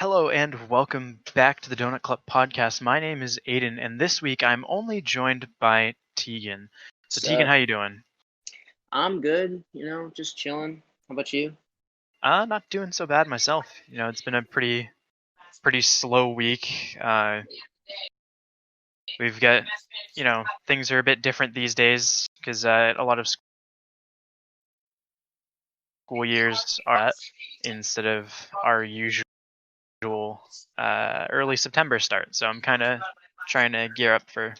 Hello and welcome back to the Donut Club podcast. My name is Aiden, and this week I'm only joined by Tegan. So Tegan, So how you doing? I'm good, just chilling. How about you? Not doing so bad myself. It's been a pretty slow week. We've got, things are a bit different these days because a lot of school years are at instead of our usual early September start. So I'm kind of trying to gear up for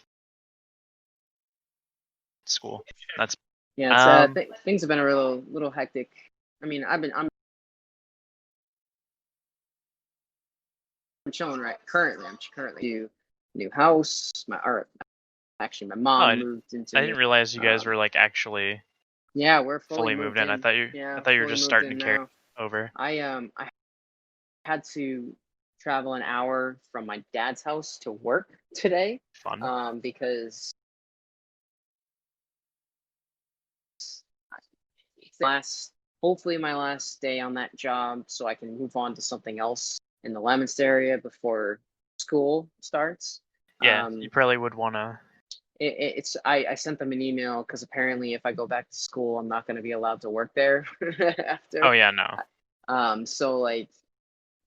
school. That's Yeah, it's um things have been a little hectic. I mean, I'm chilling right currently. I'm currently new house. My Oh, mom moved I into. didn't realize you guys Um, were like actually yeah, we're fully fully moved moved in. I in. thought you I Yeah, thought you were fully just moved starting in to carry now. over. I had to travel an hour from my dad's house to work today, Fun. because last hopefully my last day on that job so I can move on to something else in the Leominster area before school starts. Yeah, you Um, probably would want to. it's I sent them an email because apparently if I go back to school, I'm not going to be allowed to work there Oh after. yeah, no. So like,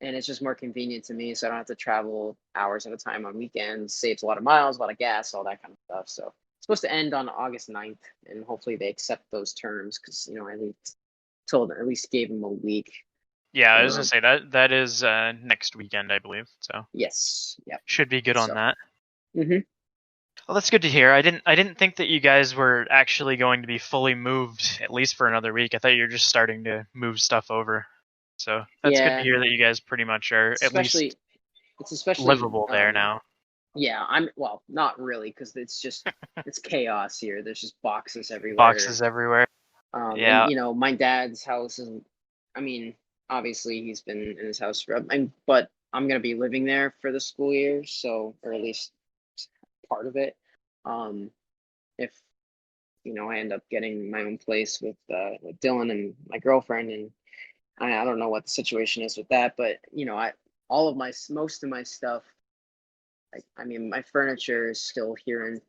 and it's just more convenient to me, so I don't have to travel hours at a time on weekends. Saves a lot of miles, a lot of gas, all that kind of stuff. So it's supposed to end on August 9th, and hopefully they accept those terms because at least gave them a week. Yeah, I was gonna Um, say that is next weekend, I believe. So yes, yep. should be good on So, that. hmm Well, that's good to hear. I didn't think that you guys were actually going to be fully moved at least for another week. I thought you were just starting to move stuff over. So that's good to yeah, hear that you guys pretty much are at least especially it's especially livable there now. yeah. I'm well, not really because it's chaos here. There's just boxes everywhere. Boxes everywhere. And Yeah, my dad's house is, I mean, obviously he's been in his house but I'm gonna be living there for the school year, so or at least part of it. Um, if I end up getting my own place with Dylan and my girlfriend, and I don't know what the situation is with that, but I all of my most of my stuff, I mean, my furniture is still here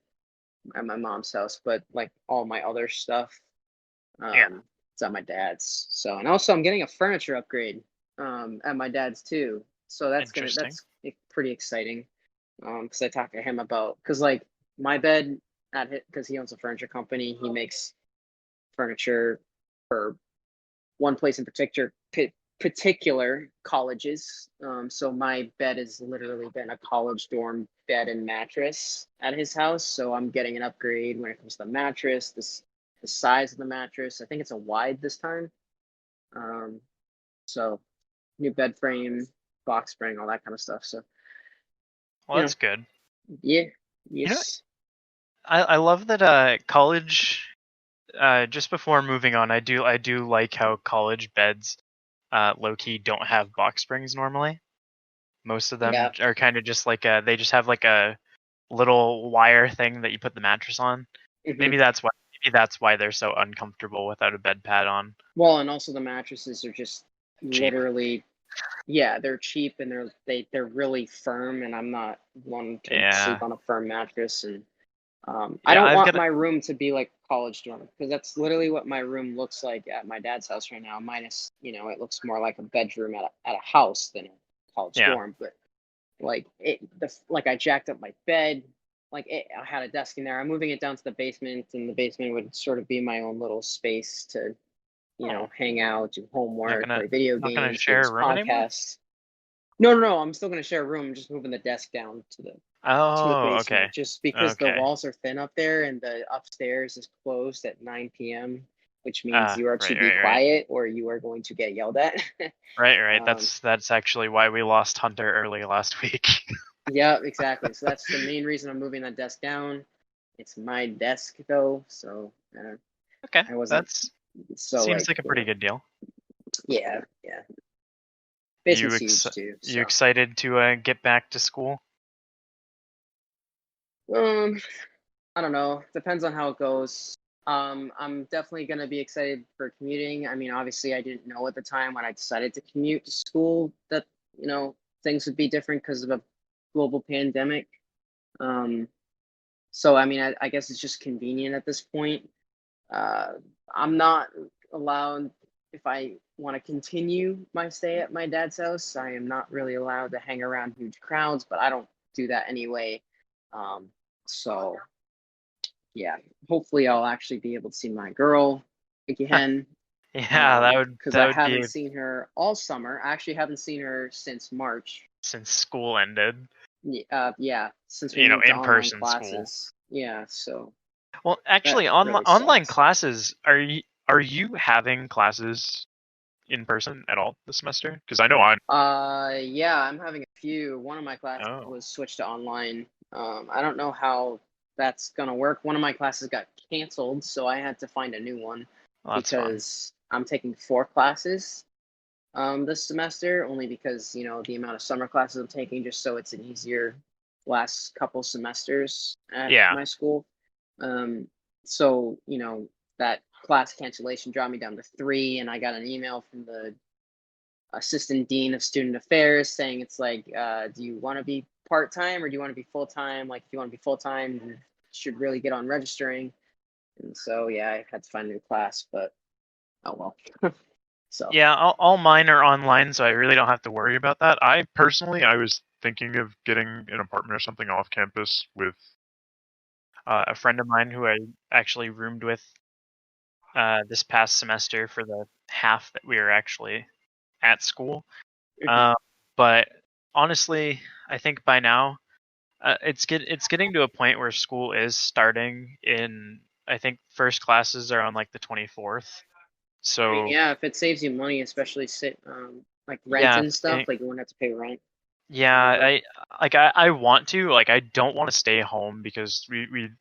at my mom's house, but like all my other stuff, yeah. it's at my dad's. So, and also I'm getting a furniture upgrade at my dad's too. So Interesting. that's pretty exciting. Because I talked to him about because like my bed at his, because he owns a furniture company, he makes furniture for one place in particular colleges. So my bed has literally been a college dorm bed and mattress at his house. So I'm getting an upgrade when it comes to the mattress, the size of the mattress. I think it's a wide this time. Um, so new bed frame, box spring, all that kind of stuff. So Well, you know, that's good. yeah, You know, yes, I love that college. Just before moving on, I do like how college beds low key don't have box springs normally. Most of them yeah. are kind of just like they just have like a little wire thing that you put the mattress on. hmm Maybe that's why they're so uncomfortable without a bed pad on. Well, and also the mattresses are just Cheap. literally, yeah, they're cheap and they're really firm, and I'm not one to sleep Yeah. on a firm mattress. And I Yeah, don't I've want got a, my room to be like college dorm because that's literally what my room looks like at my dad's house right now. Minus, it looks more like a bedroom at a house than a college yeah. dorm. But like like I jacked up my bed. I had a desk in there. I'm moving it down to the basement, and the basement would sort of be my own little space to Oh, hang out, do not homework, gonna play video not gonna games, do share a this room anymore? podcast. No, no, no. I'm still gonna share a room. I'm just moving the desk down to the Oh, okay. basement, just because the Okay. walls are thin up there and the upstairs is closed at 9 p.m., which means you are to Right, be right, right. quiet or you are going to get yelled at. Right, right. um, That's actually why we lost Hunter early last week. yeah, exactly. So that's the main reason I'm moving that desk down. It's my desk though, so Okay, I wasn't that's so seems like like a pretty good deal. yeah, yeah. You Basement's ex huge too, you so excited to get back to school? um I don't know. Depends on how it goes. I'm definitely going to be excited for commuting. I mean, obviously, I didn't know at the time when I decided to commute to school that, things would be different because of a global pandemic. Um, so I mean, I guess it's just convenient at this point. Uh, I'm not allowed, if I want to continue my stay at my dad's house, I am not really allowed to hang around huge crowds, but I don't do that anyway. Um, so yeah, hopefully I'll actually be able to see my girl again. Yeah, Because that I would be haven't seen her all summer. I actually haven't seen her since March. since school ended. Yeah, since we moved to In online person school. classes. Yeah, so Well, that actually, really online sucks. classes, are you having classes in person at all this semester? Because I know I'm. Yeah, I'm having a few. One of my classes Oh, was switched to online. I don't know how that's gonna work. One of my classes got canceled, so I had to find a new one well, that's fun. because I'm taking 4 classes this semester, only because the amount of summer classes I'm taking, just so it's an easier last couple semesters at Yeah, my school. Um, so that class cancellation dropped me down to 3, and I got an email from the assistant dean of student affairs saying it's like, do you want to be part time or do you want to be full time? Like, if you want to be full time, you should really get on registering. And so yeah, I had to find a new class, but oh well. So yeah. All mine are online, so I really don't have to worry about that. I personally, I was thinking of getting an apartment or something off campus with a friend of mine who I actually roomed with this past semester for the half that we were actually at school. mhm. Uh, but honestly, I think by now it's getting to a point where school is starting in. I think first classes are on like the 24th. I mean, So yeah, if it saves you money, especially like rent yeah, and stuff, like you won't have to pay rent yeah. anymore. I want to like I don't want to stay home because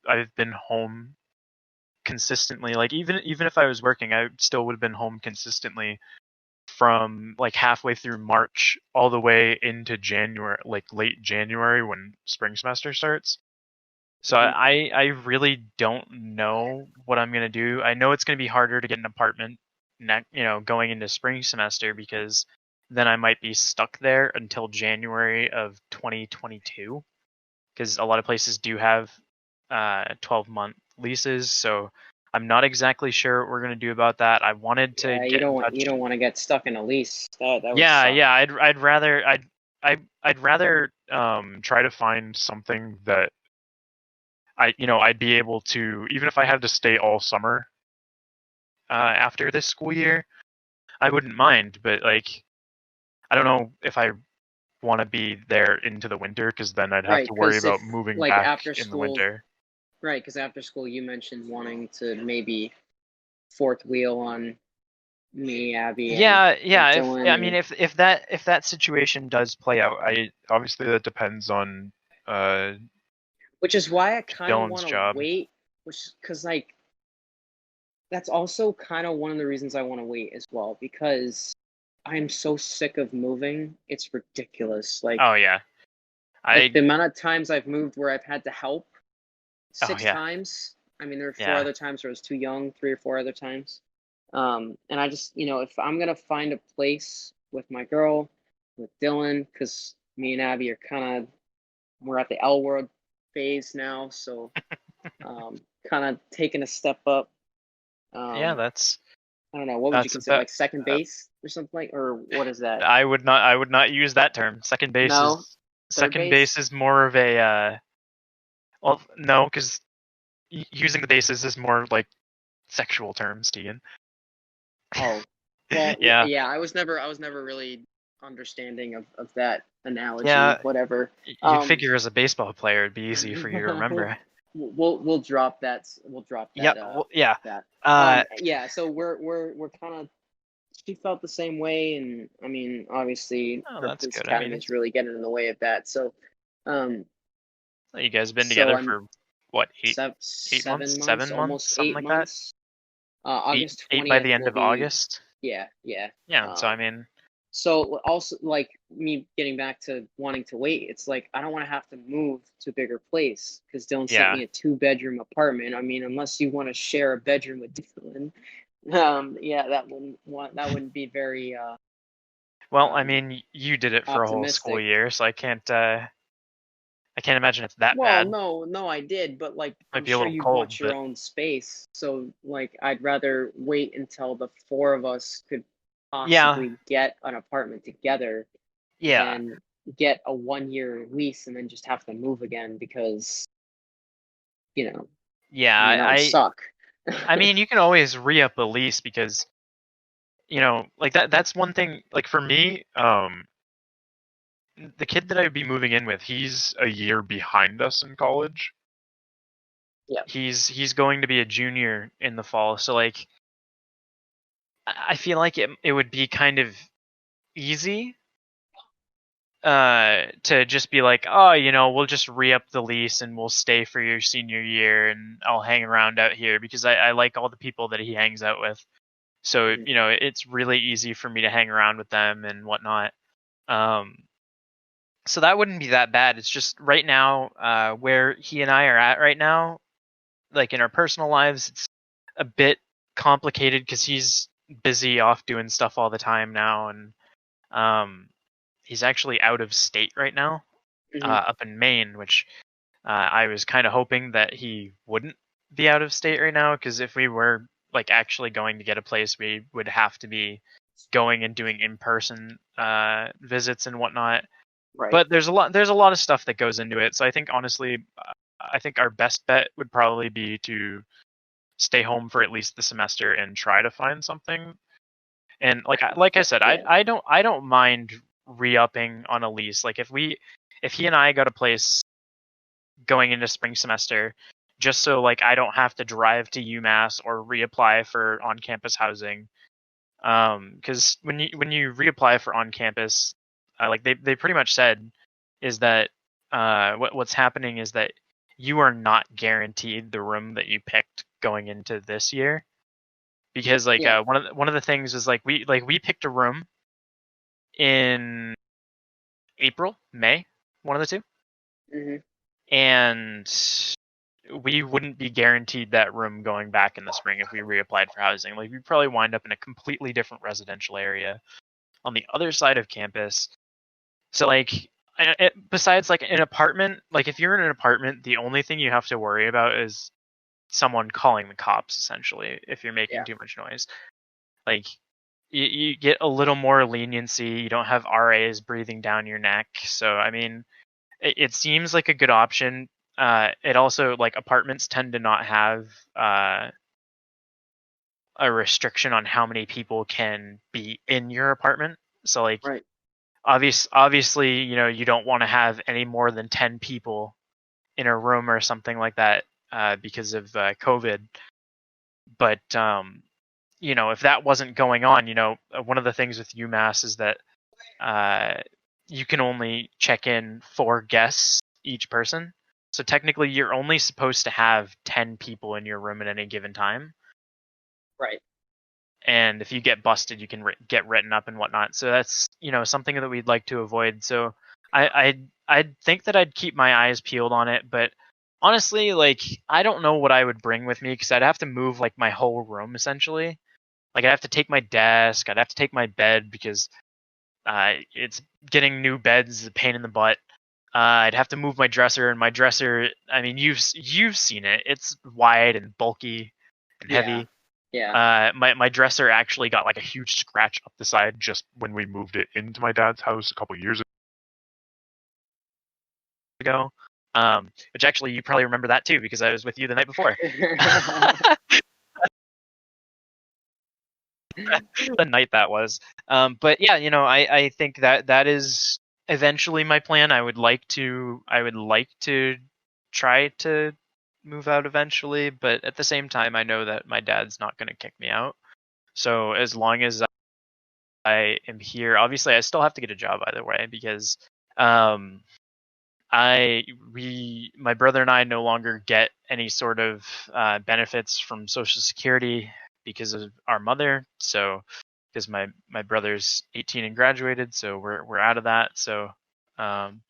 I've been home consistently. Like even if I was working, I still would have been home consistently from like halfway through March all the way into January, like late January when spring semester starts. So Mhm. I really don't know what I'm gonna do. I know it's gonna be harder to get an apartment, going into spring semester because then I might be stuck there until January of 2022 because a lot of places do have 12-month leases. So I'm not exactly sure what we're gonna do about that. I wanted to Yeah, get in you touch. don't want to get stuck in a lease. That would Yeah, suck. yeah. I'd rather I'd rather try to find something that I'd be able to, even if I had to stay all summer after this school year, I wouldn't mind. But like, I don't know if I want to be there into the winter because then I'd have Right, to worry because if about moving like back after in the school, winter. right, because after school you mentioned wanting to maybe fourth wheel on me, Abby, Yeah, and yeah. If I Dylan, mean, and if that situation does play out, I obviously that depends on uh which is why I kind of Dylan's want to job. wait, which because like that's also kind of one of the reasons I want to wait as well because I'm so sick of moving. It's ridiculous. Oh yeah, Like I the amount of times I've moved where I've had to help oh six yeah, times. I mean, there were four yeah. other times where I was too young, 3 or 4 other times. And I just, if I'm gonna find a place with my girl, with Dylan, because me and Abby are kind of we're at the L word phase now, so kind of taking a step up. Yeah, Um, that's I don't know, what would you that's consider about. like second Uh, base or something like, or what is that? I would not use that term. No, third Second base base. is more of a well, no, because using the bases is more like sexual terms, Tegan. Oh, well, Yeah, yeah. I was never really understanding of that analogy. yeah. Whatever. You'd Um, figure as a baseball player it'd be easy for you to we'll remember. we'll drop that. We'll drop Yeah, that. well, yeah. That. Uh, Yeah. So we're kind of. She felt the same way, and I mean, obviously, oh, her that's police good. I mean, academy is really getting in the way of that. So, um, you guys have been so together I'm for what, 8 months, 7 months, 7 months, almost something eight like that. months. Eight, August eight by 20th the end will of be. August. Yeah, yeah. Yeah. So I Um, mean, So also like me getting back to wanting to wait, it's like I don't want to have to move to a bigger place because Dylan sent yeah. me a 2 bedroom apartment. I mean, unless you want to share a bedroom with Dylan, yeah, that wouldn't be very Well, I Um, mean, you did it for a whole school Optimistic. year, so I can't imagine it's that Well, bad. no, I did, but like Might I'm be a sure little you'd cold, want your but own space. So like I'd rather wait until the four of us could yeah, possibly get an apartment together yeah, than get a 1 year lease and then just have to move again because, you know, yeah. I mean that would suck. I mean, you can always re-up a lease because like that's one thing. Like for me, the kid that I'd be moving in with, he's a year behind us in college. Yeah. He's going to be a junior in the fall, so like I feel like it would be kind of easy to just be like, oh, we'll just re-up the lease and we'll stay for your senior year and I'll hang around out here because I like all the people that he hangs out with. So, Mhm. it's really easy for me to hang around with them and whatnot. Um, so that wouldn't be that bad. It's just right now, where he and I are at right now, like in our personal lives, it's a bit complicated because he's busy off doing stuff all the time now, and um, he's actually out of state right now, Mhm. up in Maine, which I was kind of hoping that he wouldn't be out of state right now, because if we were like actually going to get a place, we would have to be going and doing in-person visits and whatnot. Right. But there's a lot of stuff that goes into it. So I think honestly, I think our best bet would probably be to stay home for at least the semester and try to find something. And like I said, Yeah. I don't mind re-upping on a lease. Like if he and I got a place going into spring semester, just so like I don't have to drive to UMass or reapply for on-campus housing. Because when you reapply for on-campus, like they pretty much said, is that what's happening is that you are not guaranteed the room that you picked going into this year, because like Yeah. one of the things is like we picked a room in April, May, one of the two, Mhm. and we wouldn't be guaranteed that room going back in the spring if we reapplied for housing. Like we'd probably wind up in a completely different residential area on the other side of campus. So like besides like an apartment, like if you're in an apartment, the only thing you have to worry about is someone calling the cops essentially if you're making Yeah. too much noise. Like you get a little more leniency. You don't have RAs breathing down your neck. So I mean, it seems like a good option. It also like apartments tend to not have a restriction on how many people can be in your apartment. So like Right. obviously, you don't want to have any more than 10 people in a room or something like that because of COVID. But if that wasn't going on, one of the things with UMass is that uh, you can only check in 4 guests each person. So technically, you're only supposed to have 10 people in your room at any given time. Right. And if you get busted, you can get written up and whatnot. So that's something that we'd like to avoid. So I'd think that I'd keep my eyes peeled on it, but honestly, like I don't know what I would bring with me because I'd have to move like my whole room essentially. Like I'd have to take my desk, I'd have to take my bed because it's getting new beds is a pain in the butt. I'd have to move my dresser, and my dresser, I mean, you've seen it. It's wide and bulky and Yeah. heavy. Yeah. My dresser actually got like a huge scratch up the side just when we moved it into my dad's house a couple years ago. Which actually you probably remember that too because I was with you the night before. The night that was. But yeah, I think that is eventually my plan. I would like to try to move out eventually, but at the same time, I know that my dad's not going to kick me out. So as long as I am here, obviously I still have to get a job either way because um, my brother and I no longer get any sort of benefits from Social Security because of our mother. So because my brother's 18 and graduated, so we're out of that. So um,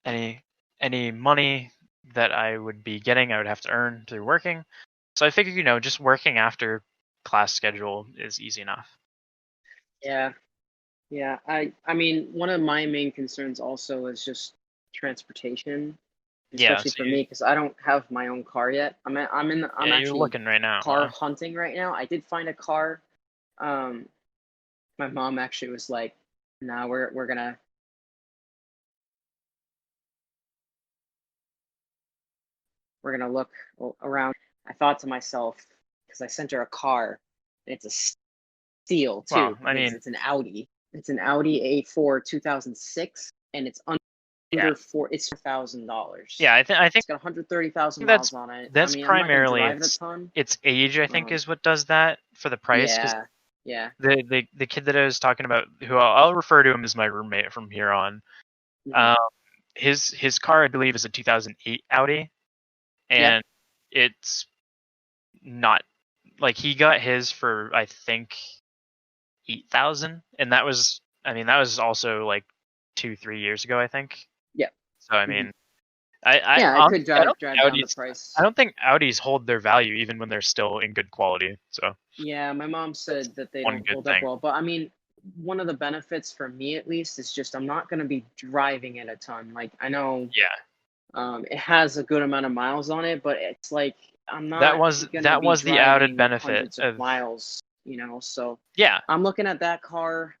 any any money that I would be getting, I would have to earn through working. So I figured, just working after class schedule is easy enough. Yeah. Yeah. I mean, one of my main concerns also is just transportation, Yeah, especially so for me because I don't have my own car yet. I'm you're actually looking right now, car huh? hunting right now. I did find a car. Um, my mom actually was like, "No, we're gonna look around." I thought to myself because I sent her a car. And it's a steal Well, too I because mean, it's an Audi. It's an Audi A4 2006, and it's yeah, under four. It's $4,000. yeah. I think It's got 130,000 that's miles on it. I that's mean, I'm not gonna primarily drive it a ton. it's age. I think Um, is what does that for the price. Because yeah, yeah. the kid that I was talking about, who I'll refer to him as my roommate from here on. Hmm. Um, his car, I believe, is a 2008 Audi, Yeah, and it's not like he got his for I think 8,000, and that was, I mean, that was also like 2 3 years ago, I think. yeah. So I Hmm. mean, I Yeah, I could honestly, drive drive down the I price. don't think Audis hold their value even when they're still in good quality. So Yeah, my mom that's said that they one don't good hold up thing. well, but I mean, one of the benefits for me at least is just I'm not gonna be driving it a ton. Like I know Yeah, it has a good amount of miles on it, but it's like I'm that not was gonna that be was the added driving benefit hundreds of of, miles. So yeah. I'm looking at that car.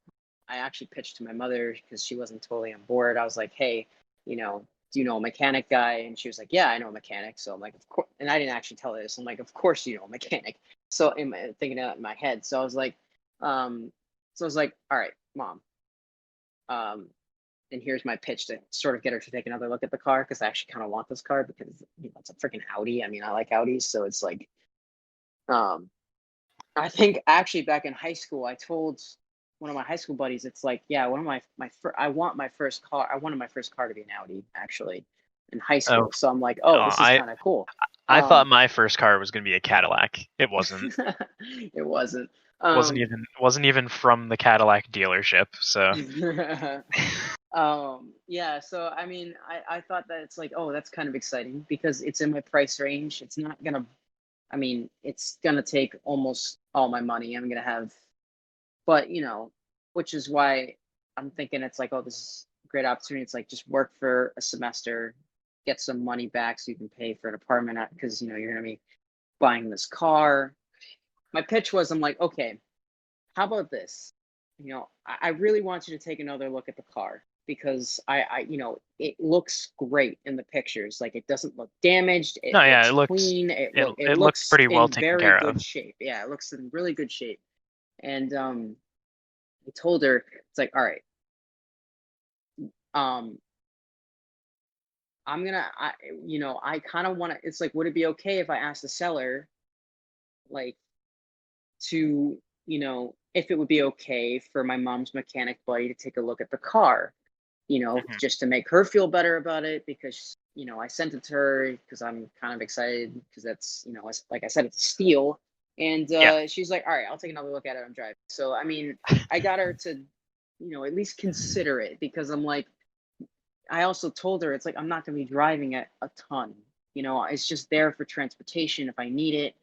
I actually pitched to my mother because she wasn't totally on board. I was like, hey, do you know a mechanic guy? And she was like, yeah, I know a mechanic. So I'm like, of course. And I didn't actually tell her this. I'm like, of course you know a mechanic. So thinking it in my head. Um, so I was like, all right, mom. Um, and here's my pitch to sort of get her to take another look at the car because I actually kind of want this car because it's a freaking Audi. I mean, I like Audis, so it's like, um, I think actually back in high school, I told one of my high school buddies, it's like, yeah, one of I want my first car. I wanted my first car to be an Audi actually in high Oh, school. So I'm like, oh, this is I kind of cool. I thought Um, my first car was gonna be a Cadillac. It wasn't. it wasn't. Wasn't Um, even wasn't even from the Cadillac dealership. So yeah. So I mean, I thought that it's like, oh, that's kind of exciting because it's in my price range. It's not gonna. I mean, it's gonna take almost all my money. I'm gonna have but which is why I'm thinking it's like, oh, this is a great opportunity. It's like just work for a semester, get some money back so you can pay for an apartment because you're gonna be buying this car. My pitch was, I'm like, okay, how about this? I really want you to take another look at the car because it looks great in the pictures. Like it doesn't look damaged. It no, yeah, looks clean. It it looks looks pretty well in taken very care of. good shape. Yeah, it looks in really good shape. And I told her, it's like, all right, um, I kind of want to, it's like, would it be okay if I asked the seller, like, if it would be okay for my mom's mechanic buddy to take a look at the car, Mhm. just to make her feel better about it because, I sent it to her because I'm kind of excited because that's, like I said, it's a steal. And Yeah, she's like, all right, I'll take another look at it. I'm driving. So, I mean, I got her to, at least consider it because I'm like, I also told her it's like I'm not going to be driving it a ton. It's just there for transportation if I need it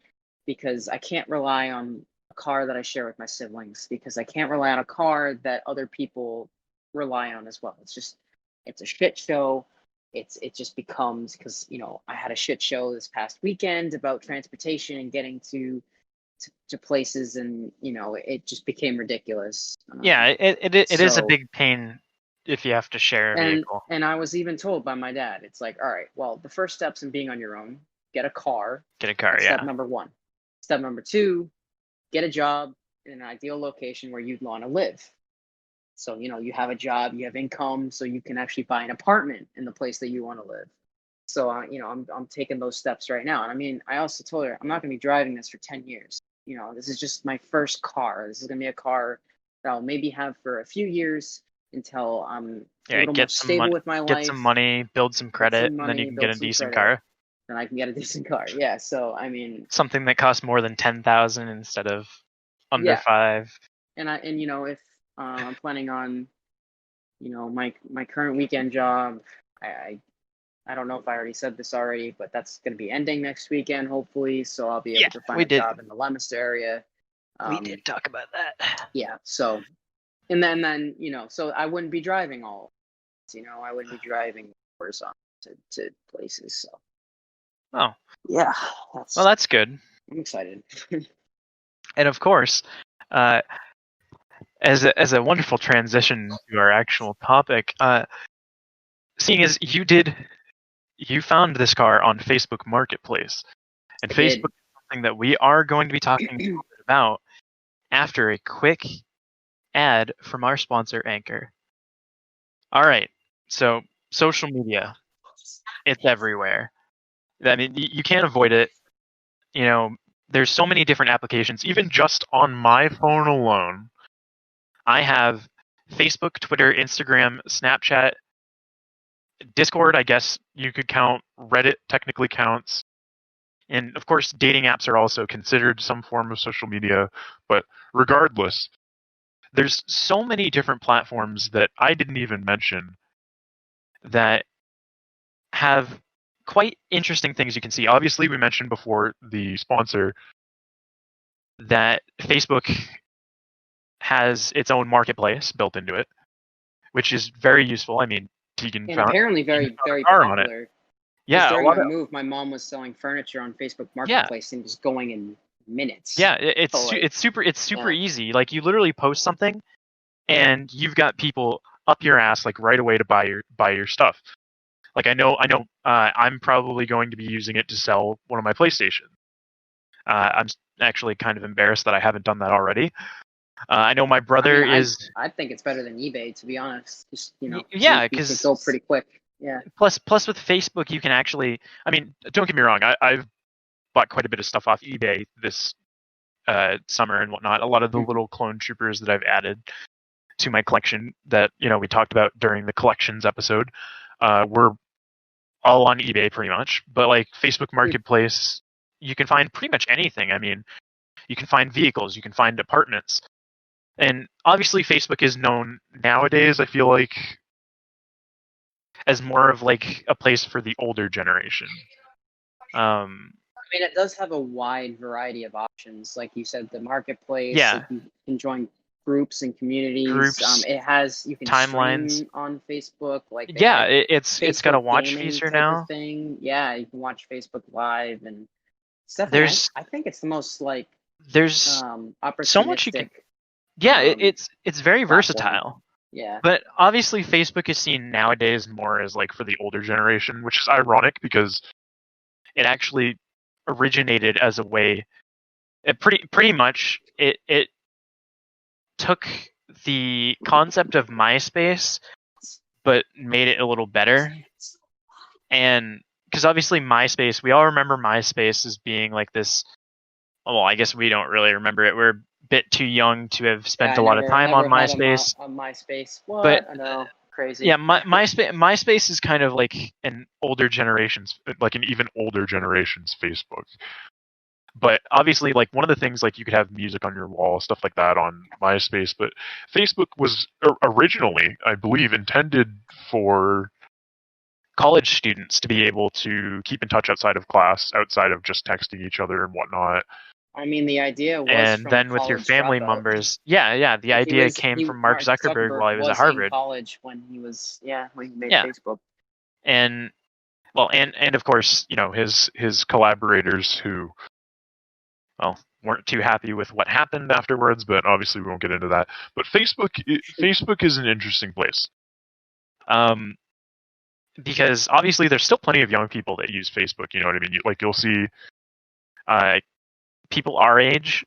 because I can't rely on a car that I share with my siblings because I can't rely on a car that other people rely on as well. It's a shit show. It just becomes because I had a shit show this past weekend about transportation and getting to places and it just became ridiculous. yeah. It is a So big pain if you have to share a and vehicle. and I was even told by my dad, it's like, all right, well, the first steps in being on your own, get a car. Get a car, That's step yeah. number one. Step number two, get a job in an ideal location where you'd want to live. So, you have a job, you have income, so you can actually buy an apartment in the place that you want to live. So, I'm taking those steps right now. And I mean, I also told her I'm not going to be driving this for 10 years. This is just my first car. This is going to be a car that I'll maybe have for a few years until I'm a Yeah, little more stable with my get some life, money, build some get credit, some and then you money, can get build a some decent credit, car. then I can get a decent car. Yeah. So, I mean, Something that costs more than 10,000 instead of under yeah. 5. And if I'm planning on, my current weekend job, I, I I don't know if I already said this already, but that's going to be ending next weekend, hopefully. So I'll be Yeah, able to find a job in the Leominster area. we Um, did talk about that. yeah. So And then so I wouldn't be driving I wouldn't be driving horizontal to places. So Oh, yeah, well, that's good. I'm excited. And of course, uh, as a wonderful transition to our actual topic, seeing as you found this car on Facebook Marketplace, and I Facebook did. is something that we are going to be talking a little bit about after a quick ad from our sponsor, Anchor. All right, so social media, it's everywhere. I mean, you can't avoid it. You know, there's so many different applications. Even just on my phone alone, I have Facebook, Twitter, Instagram, Snapchat, Discord. I guess you could count. Reddit technically counts. And of course, dating apps are also considered some form of social media. But regardless, there's so many different platforms that I didn't even mention that have quite interesting things you can see. Obviously, we mentioned before the sponsor that Facebook has its own marketplace built into it, which is very useful. I mean, And apparently Tegan very, found very a car on it. popular. Because Yeah, a during lot my of move, my mom was selling furniture on Facebook yeah, Marketplace and was going in minutes. yeah. So like, It's super yeah, easy. Like you literally post something, and you've got people up your ass like right away to buy your stuff. Like I know. I'm probably going to be using it to sell one of my PlayStations. I'm actually kind of embarrassed that I haven't done that already. I know my I mean, brother I is. I think it's better than eBay, to be honest. Just Yeah, seems to could because go pretty quick. Yeah. plus with Facebook, you can actually. I mean, don't get me wrong. I've bought quite a bit of stuff off eBay this summer and whatnot. A lot of the Mhm. little clone troopers that I've added to my collection that we talked about during the collections episode were all on eBay pretty much. But like Facebook Marketplace, you can find pretty much anything. I mean, you can find vehicles, you can find apartments, and obviously Facebook is known nowadays. I feel like as more of like a place for the older generation. Um, I mean, it does have a wide variety of options. Like you said, the marketplace, yeah, you can join groups and communities. groups, You can timelines. stream on Facebook. Like they Yeah, have it's got a Facebook watch gaming feature type of now. thing. Yeah, you can watch Facebook Live, and it's definitely. There's I think it's the most like there's so much you opportunistic can. Yeah, um, it's very platform. versatile. Yeah. But obviously, Facebook is seen nowadays more as like for the older generation, which is ironic because it actually originated as a way. Pretty much it took the concept of MySpace but made it a little better. And because obviously MySpace, we all remember MySpace as being like this. Well, I guess we don't really remember it. We're a bit too young to have Yeah, spent a I lot of time on never had MySpace. a MySpace. But What? I know, crazy. yeah, MySpace is kind of like an older generation's, like an even older generation's Facebook. But obviously, like one of the things, like you could have music on your wall, stuff like that on MySpace. But Facebook was originally, I believe, intended for college students to be able to keep in touch outside of class, outside of just texting each other and whatnot. I mean, the idea was And from a then with your college family dropout. members, yeah, the Like idea came from Mark Mark Zuckerberg Zuckerberg while he was at was in Harvard. college when when he made Yeah, Facebook. and well, and of course, his collaborators who, well, weren't too happy with what happened afterwards, but obviously we won't get into that. But Facebook is an interesting place, um, because obviously there's still plenty of young people that use Facebook. You know what I mean? You'll see uh, people our age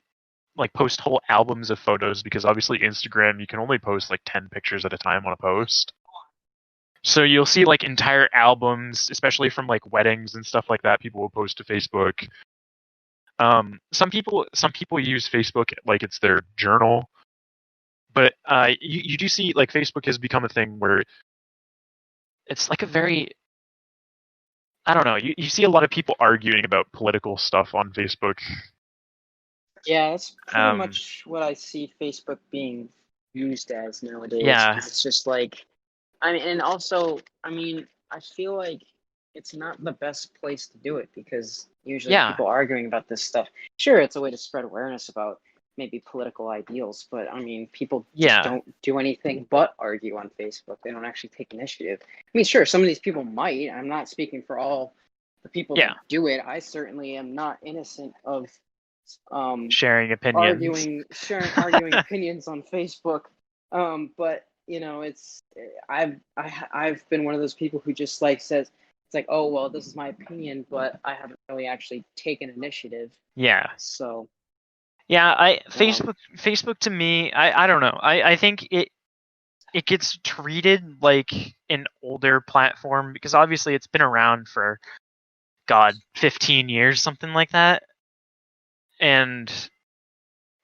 like post whole albums of photos because obviously Instagram you can only post like 10 pictures at a time on a post. So you'll see like entire albums, especially from like weddings and stuff like that. People will post to Facebook. Some people use Facebook like it's their journal, but you do see like Facebook has become a thing where it's like a very, I don't know. You see a lot of people arguing about political stuff on Facebook. Yeah, that's pretty Um, much what I see Facebook being used as nowadays. yeah, Because it's just like, I mean, and also, I mean, I feel like it's not the best place to do it because usually yeah, people arguing about this stuff. Sure, it's a way to spread awareness about maybe political ideals, but I mean, people just Yeah, don't do anything but argue on Facebook. They don't actually take initiative. I mean, sure, some of these people might. I'm not speaking for all the people that yeah, do it. I certainly am not innocent of um, sharing opinions. arguing opinions on Facebook. But you know, I've been one of those people who just like says it's like, oh well, this is my opinion, but I haven't really actually taken initiative. Yeah, So yeah. I um, Facebook to me, I don't know. I think it gets treated like an older platform because obviously it's been around for God 15 years, something like that, and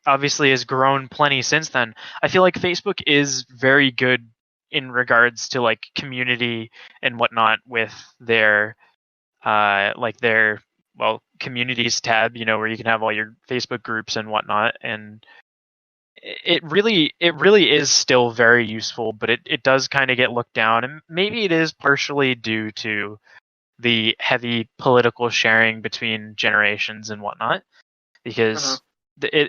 obviously has grown plenty since then. I feel like Facebook is very good in regards to like community and whatnot with their like their well communities tab, you know, where you can have all your Facebook groups and whatnot, and it really is still very useful, but it does kind of get looked down, and maybe it is partially due to the heavy political sharing between generations and whatnot, uh-huh. because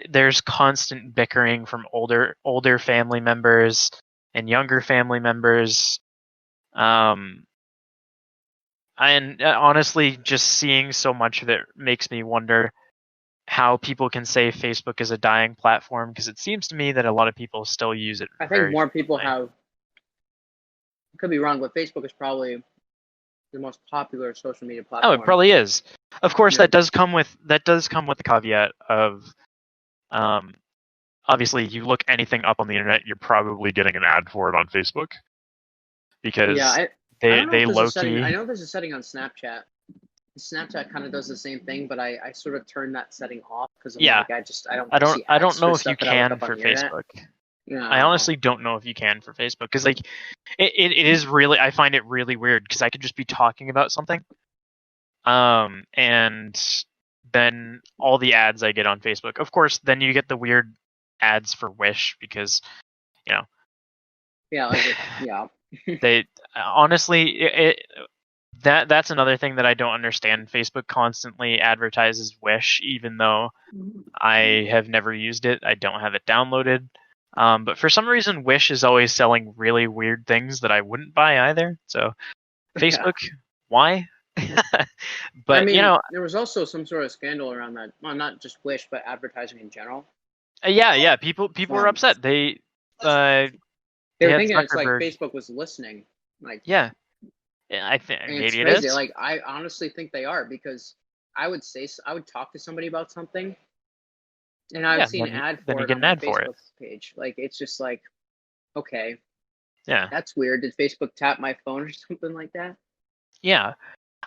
there's constant bickering from older family members and younger family members. Um, and honestly, just seeing so much of it makes me wonder how people can say Facebook is a dying platform, because it seems to me that a lot of people still use it I think very more people frequently. have. Could be wrong, but Facebook is probably the most popular social media Oh, it platform. probably is. Of course, Yeah, that does come with the caveat of um, obviously you look anything up on the internet, you're probably getting an ad for it on Facebook yeah. because I they don't know if they there's a low setting. I key. know there's a setting on Snapchat. Snapchat kind of does the same thing, but I sort of turned that setting off because I'm Yeah, like I don't I want to don't see I ads don't know for if you stuff that I look can up on for the internet. Facebook. I No. honestly don't know if you can for Facebook because like it is really, I find it really weird because I could just be talking about something and then all the ads I get on Facebook. Of course, then you get the weird ads for Wish because you know Yeah, like yeah. they honestly that's another thing that I don't understand. Facebook constantly advertises Wish, even though I have never used it. I don't have it downloaded. But for some reason, Wish is always selling really weird things that I wouldn't buy either. So Yeah. Facebook, why? I But mean, there was also some sort of scandal around that. Well, not just Wish, but advertising in general. yeah, people were Um, upset. Uh, they they were had thinking it's like Zuckerberg. Facebook was listening. Like, Yeah, I think and it's maybe it crazy. is. Like, I honestly think they are because I would talk to somebody about something, and I've Yeah, seen an ad then for you it get on an my ad for it. Facebook page. Like, it's just like, okay, Yeah, that's weird. Did Facebook tap my phone or something like that? yeah.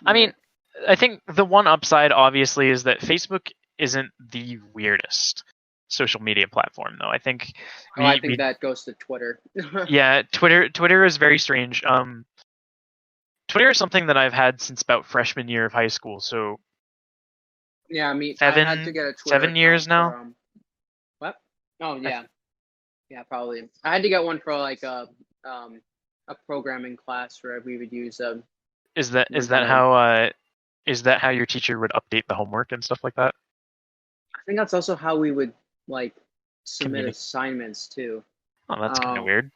I mean, But I think the one upside, obviously, is that Facebook isn't the weirdest social media platform, though. I think oh, I we think we that goes to Twitter. yeah, Twitter is very strange. Twitter is something that I've had since about freshman year of high school, so Yeah, I mean, I had to seven get a Twitter seven account years for now. what? Oh I, yeah, yeah, probably. I had to get one for like a programming class where we would use is that is learn how that to. how is that how your teacher would update the homework and stuff like that? I think that's also how we would like submit Community. assignments too. Oh, that's kind of Um, weird.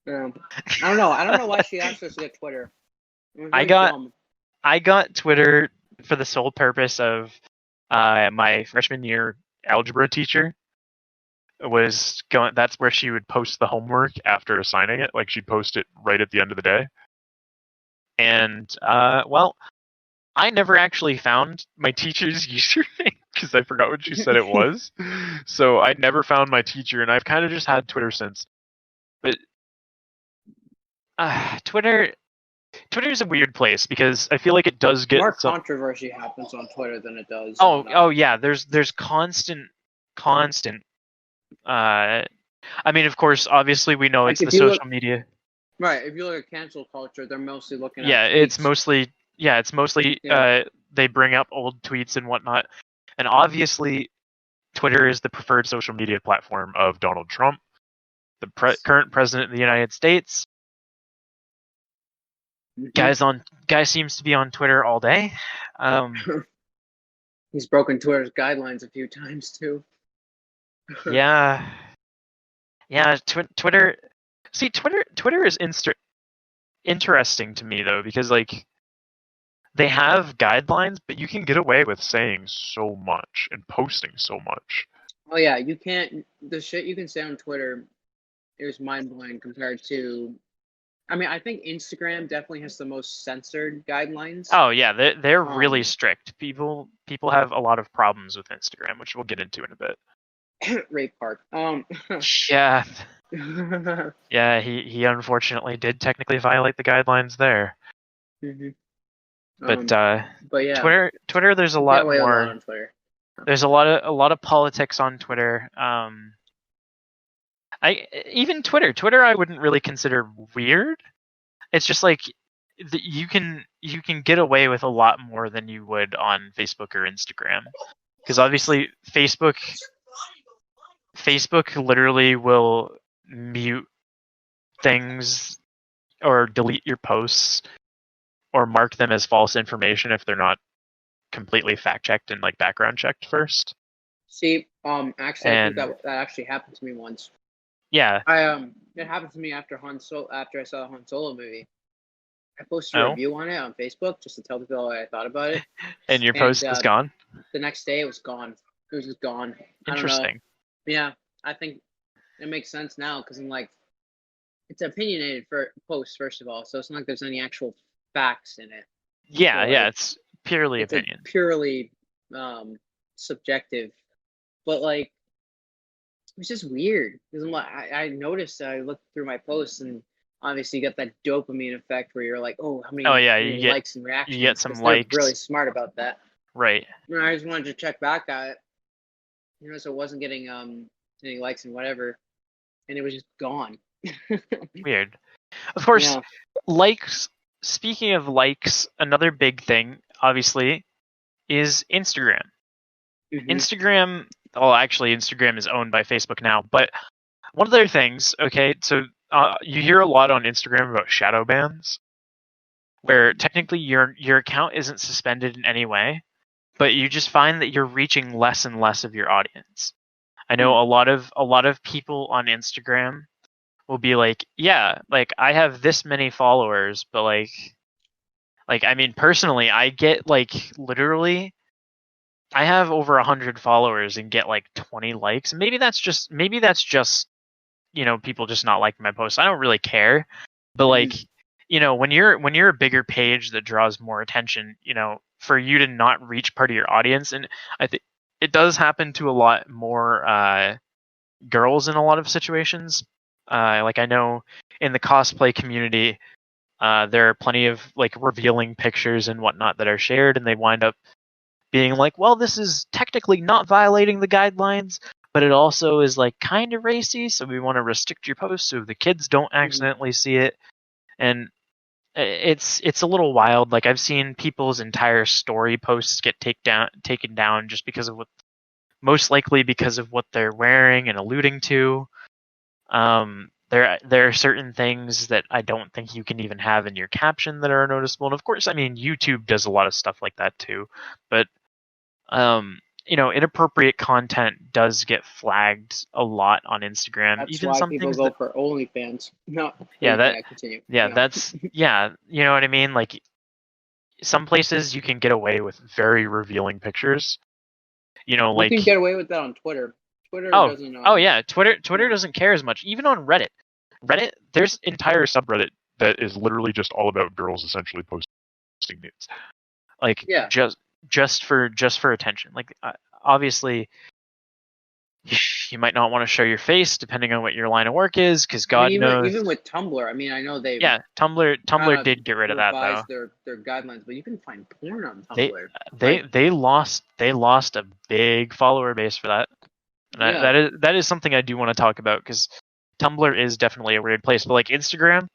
um, I don't know. I don't know why she asked us to get Twitter. It was I very got dumb. I got Twitter for the sole purpose of my freshman year algebra teacher was going. That's where she would post the homework after assigning it. Like she'd post it right at the end of the day. And well, I never actually found my teacher's username because I forgot what she said it was. So I never found my teacher, and I've kind of just had Twitter since. But Twitter is a weird place because I feel like it does get More some. controversy happens on Twitter than it does on. Oh yeah. There's constant. Uh, I mean, of course, obviously we know Like it's the if you look social media. right, if you look at cancel culture, they're mostly looking at Yeah, tweets. it's mostly Yeah. they bring up old tweets and whatnot, and obviously Twitter is the preferred social media platform of Donald Trump, the current president of the United States. Hmm. Guy seems to be on Twitter all day. Um, He's broken Twitter's guidelines a few times too. Yeah, yeah. Twitter. See, Twitter is interesting to me though because like they have guidelines, but you can get away with saying so much and posting so much. Oh yeah, you can't. The shit you can say on Twitter is mind blowing compared to. I mean, I think Instagram definitely has the most censored guidelines. Oh yeah, they're really Um, strict. People have a lot of problems with Instagram, which we'll get into in a bit. Rape Park. Yeah, yeah. He unfortunately did technically violate the guidelines there, Mhm. but But yeah, Twitter. There's a you get lot away with a lot more. on Twitter. There's a lot of politics on Twitter. I even Twitter I wouldn't really consider weird. It's just like you can get away with a lot more than you would on Facebook or Instagram because obviously Facebook literally will mute things or delete your posts or mark them as false information if they're not completely fact checked and like background checked first. See, actually, I think And that actually happened to me once. yeah, It happened to me after I saw the Han Solo movie. I posted a oh, review on it on Facebook just to tell people what I thought about it, and your and post was gone. the next day it was gone. It was just gone. I don't know. Interesting. Yeah, I think it makes sense now because I'm like, it's an opinionated for post first of all, so it's not like there's any actual facts in it. So Yeah, like, it's purely it's a opinion. purely um subjective, but like it's just weird because I'm like, I noticed I looked through my posts and obviously you got that dopamine effect where you're like, oh, Oh yeah, how many likes and you get reactions some because they're really likes, smart about that. right? And I just wanted to check back at it, so it wasn't getting any likes and whatever, and it was just gone. Weird. Of course, Yeah. likes. Speaking of likes, another big thing, obviously, is Instagram. Hmm. Instagram. Well, actually, Instagram is owned by Facebook now. But one of their things, okay, so you hear a lot on Instagram about shadow bans, where technically your account isn't suspended in any way, but you just find that you're reaching less and less of your audience. I know a lot of people on Instagram will be like, yeah, like I have this many followers, but like I mean personally, I get like literally I have over 100 followers and get like 20 likes. Maybe that's just people just not liking my posts. I don't really care, but Hmm. like when you're a bigger page that draws more attention, for you to not reach part of your audience, and I think it does happen to a lot more girls in a lot of situations. Like I know in the cosplay community, there are plenty of like revealing pictures and whatnot that are shared, and they wind up being like, well, this is technically not violating the guidelines, but it also is like kind of racy, so we want to restrict your post so the kids don't Hmm. accidentally see it. And it's a little wild. Like I've seen people's entire story posts get taken down just because of what most likely because of what they're wearing and alluding to. There are certain things that I don't think you can even have in your caption that are noticeable. And of course, I mean YouTube does a lot of stuff like that too. But inappropriate content does get flagged a lot on Instagram. That's Even why some people things go that for OnlyFans. No, yeah, yeah, continue. Yeah. you know what I mean? Like some places you can get away with very revealing pictures. You can Like get away with that on Twitter. Twitter oh, doesn't oh yeah, Twitter yeah. doesn't care as much. Even on Reddit. Reddit, there's entire subreddit that is literally just all about girls essentially posting nudes. Like Yeah. just for attention. Like obviously you might not want to show your face depending on what your line of work is because I mean, God knows. even with Tumblr, I mean, I know they've Yeah, Tumblr kind of did get rid of that though. revised their guidelines, but you can find porn on They Tumblr. they Like, they lost a big follower base for that. And yeah. that is something I do want to talk about because Tumblr is definitely a weird place. But like Instagram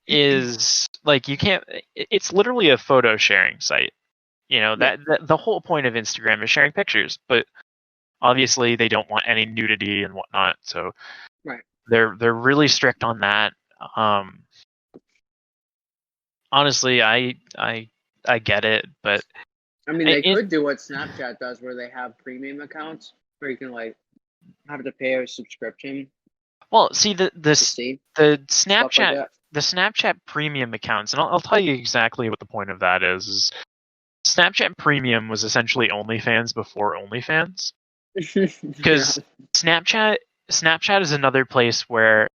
is like you can't. It's literally a photo sharing site. Yeah. That the whole point of Instagram is sharing pictures, but obviously they don't want any nudity and whatnot. So Right. they're really strict on that. Um, honestly, I get it, but I mean, they It, could do what Snapchat does, where they have premium accounts where you can like have to pay a subscription well, see to see the stuff like Snapchat that. the Snapchat premium accounts, and I'll tell you exactly what the point of that is. Snapchat Premium was essentially OnlyFans before OnlyFans, Yeah, because Snapchat is another place where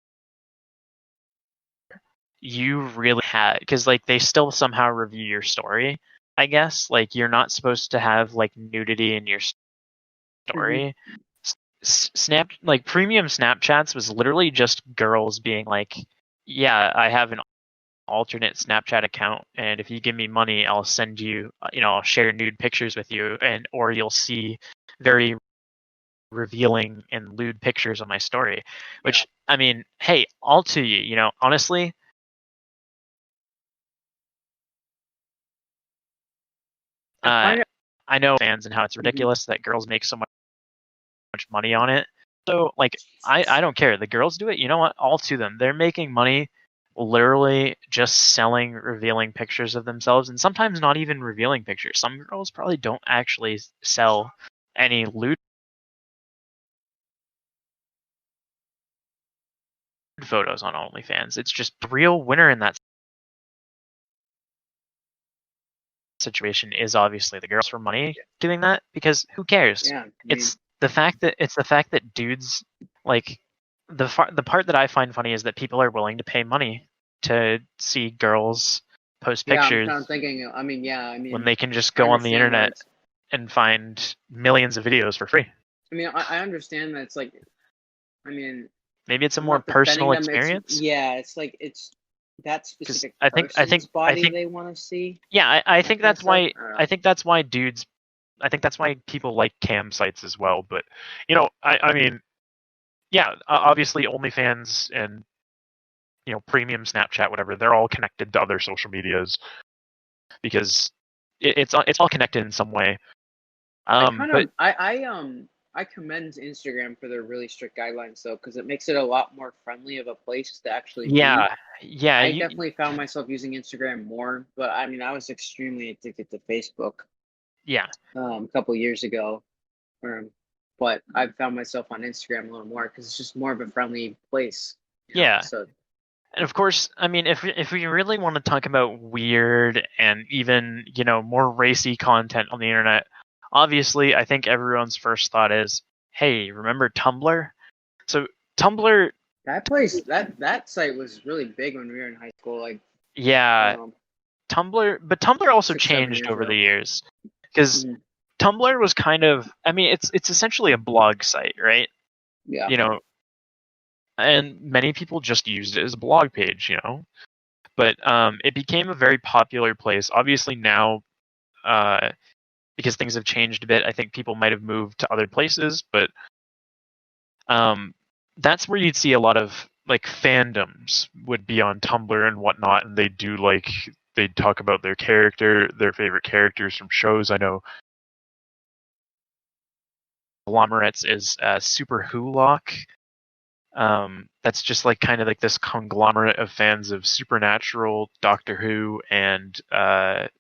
you really have, because like they still somehow review your story. I guess like you're not supposed to have like nudity in your hmm story. Snap like premium Snapchats was literally just girls being like, "Yeah, I have an alternate Snapchat account, and if you give me money, I'll send you, I'll share nude pictures with you, and or you'll see very revealing and lewd pictures on my story." yeah. Which, I mean, hey, all to you. Honestly, I uh, find it. I know fans and how it's Mhm. ridiculous that girls make so much money on it. So, like, I don't care. The girls do it. You know what? All to them. They're making money literally just selling revealing pictures of themselves, and sometimes not even revealing pictures. Some girls probably don't actually sell any lewd photos on OnlyFans. It's just the real winner in that situation is obviously the girls for money doing that, because who cares? Yeah, I mean, It's the fact that dudes, like, the part that I find funny is that people are willing to pay money to see girls post yeah. I'm kind of pictures thinking. I mean, yeah. I when mean, they can just I go on the understand that internet it's. and find millions of videos for free. I mean, I understand that it's like. I mean, Maybe it's a I'm more not defending personal them. It's experience, yeah. It's like it's that because specific I person's think I body think they want to see, yeah, I that think kind of that's stuff. why I don't know. I think that's why dudes I think that's why people like cam sites as well. But I mean, yeah, obviously OnlyFans and premium Snapchat, whatever, they're all connected to other social medias because it's all connected in some way. I kind But of I commend Instagram for their really strict guidelines though, because it makes it a lot more friendly of a place to actually be. yeah, yeah, I definitely found myself using Instagram more, but I mean, I was extremely addicted to Facebook yeah, a couple years ago. Um, but I've found myself on Instagram a little more because it's just more of a friendly place, you know. yeah. So And of course, I mean, if we really want to talk about weird and even more racy content on the internet, obviously, I think everyone's first thought is, "Hey, remember Tumblr?" So Tumblr, that place, that site was really big when we were in high school, like I don't yeah, know, But Tumblr also 6, 7 changed years over the ago. years, because hmm Tumblr was kind of, I mean, it's essentially a blog site, right? Yeah, You know, and many people just used it as a blog page, But it became a very popular place. Obviously now, uh, because things have changed a bit, I think people might have moved to other places, but um, that's where you'd see a lot of like fandoms would be on Tumblr and whatnot, and they'd talk about their favorite characters from shows. I know Conglomerates is Super Wholock. That's just like kind of like this conglomerate of fans of Supernatural, Doctor Who, and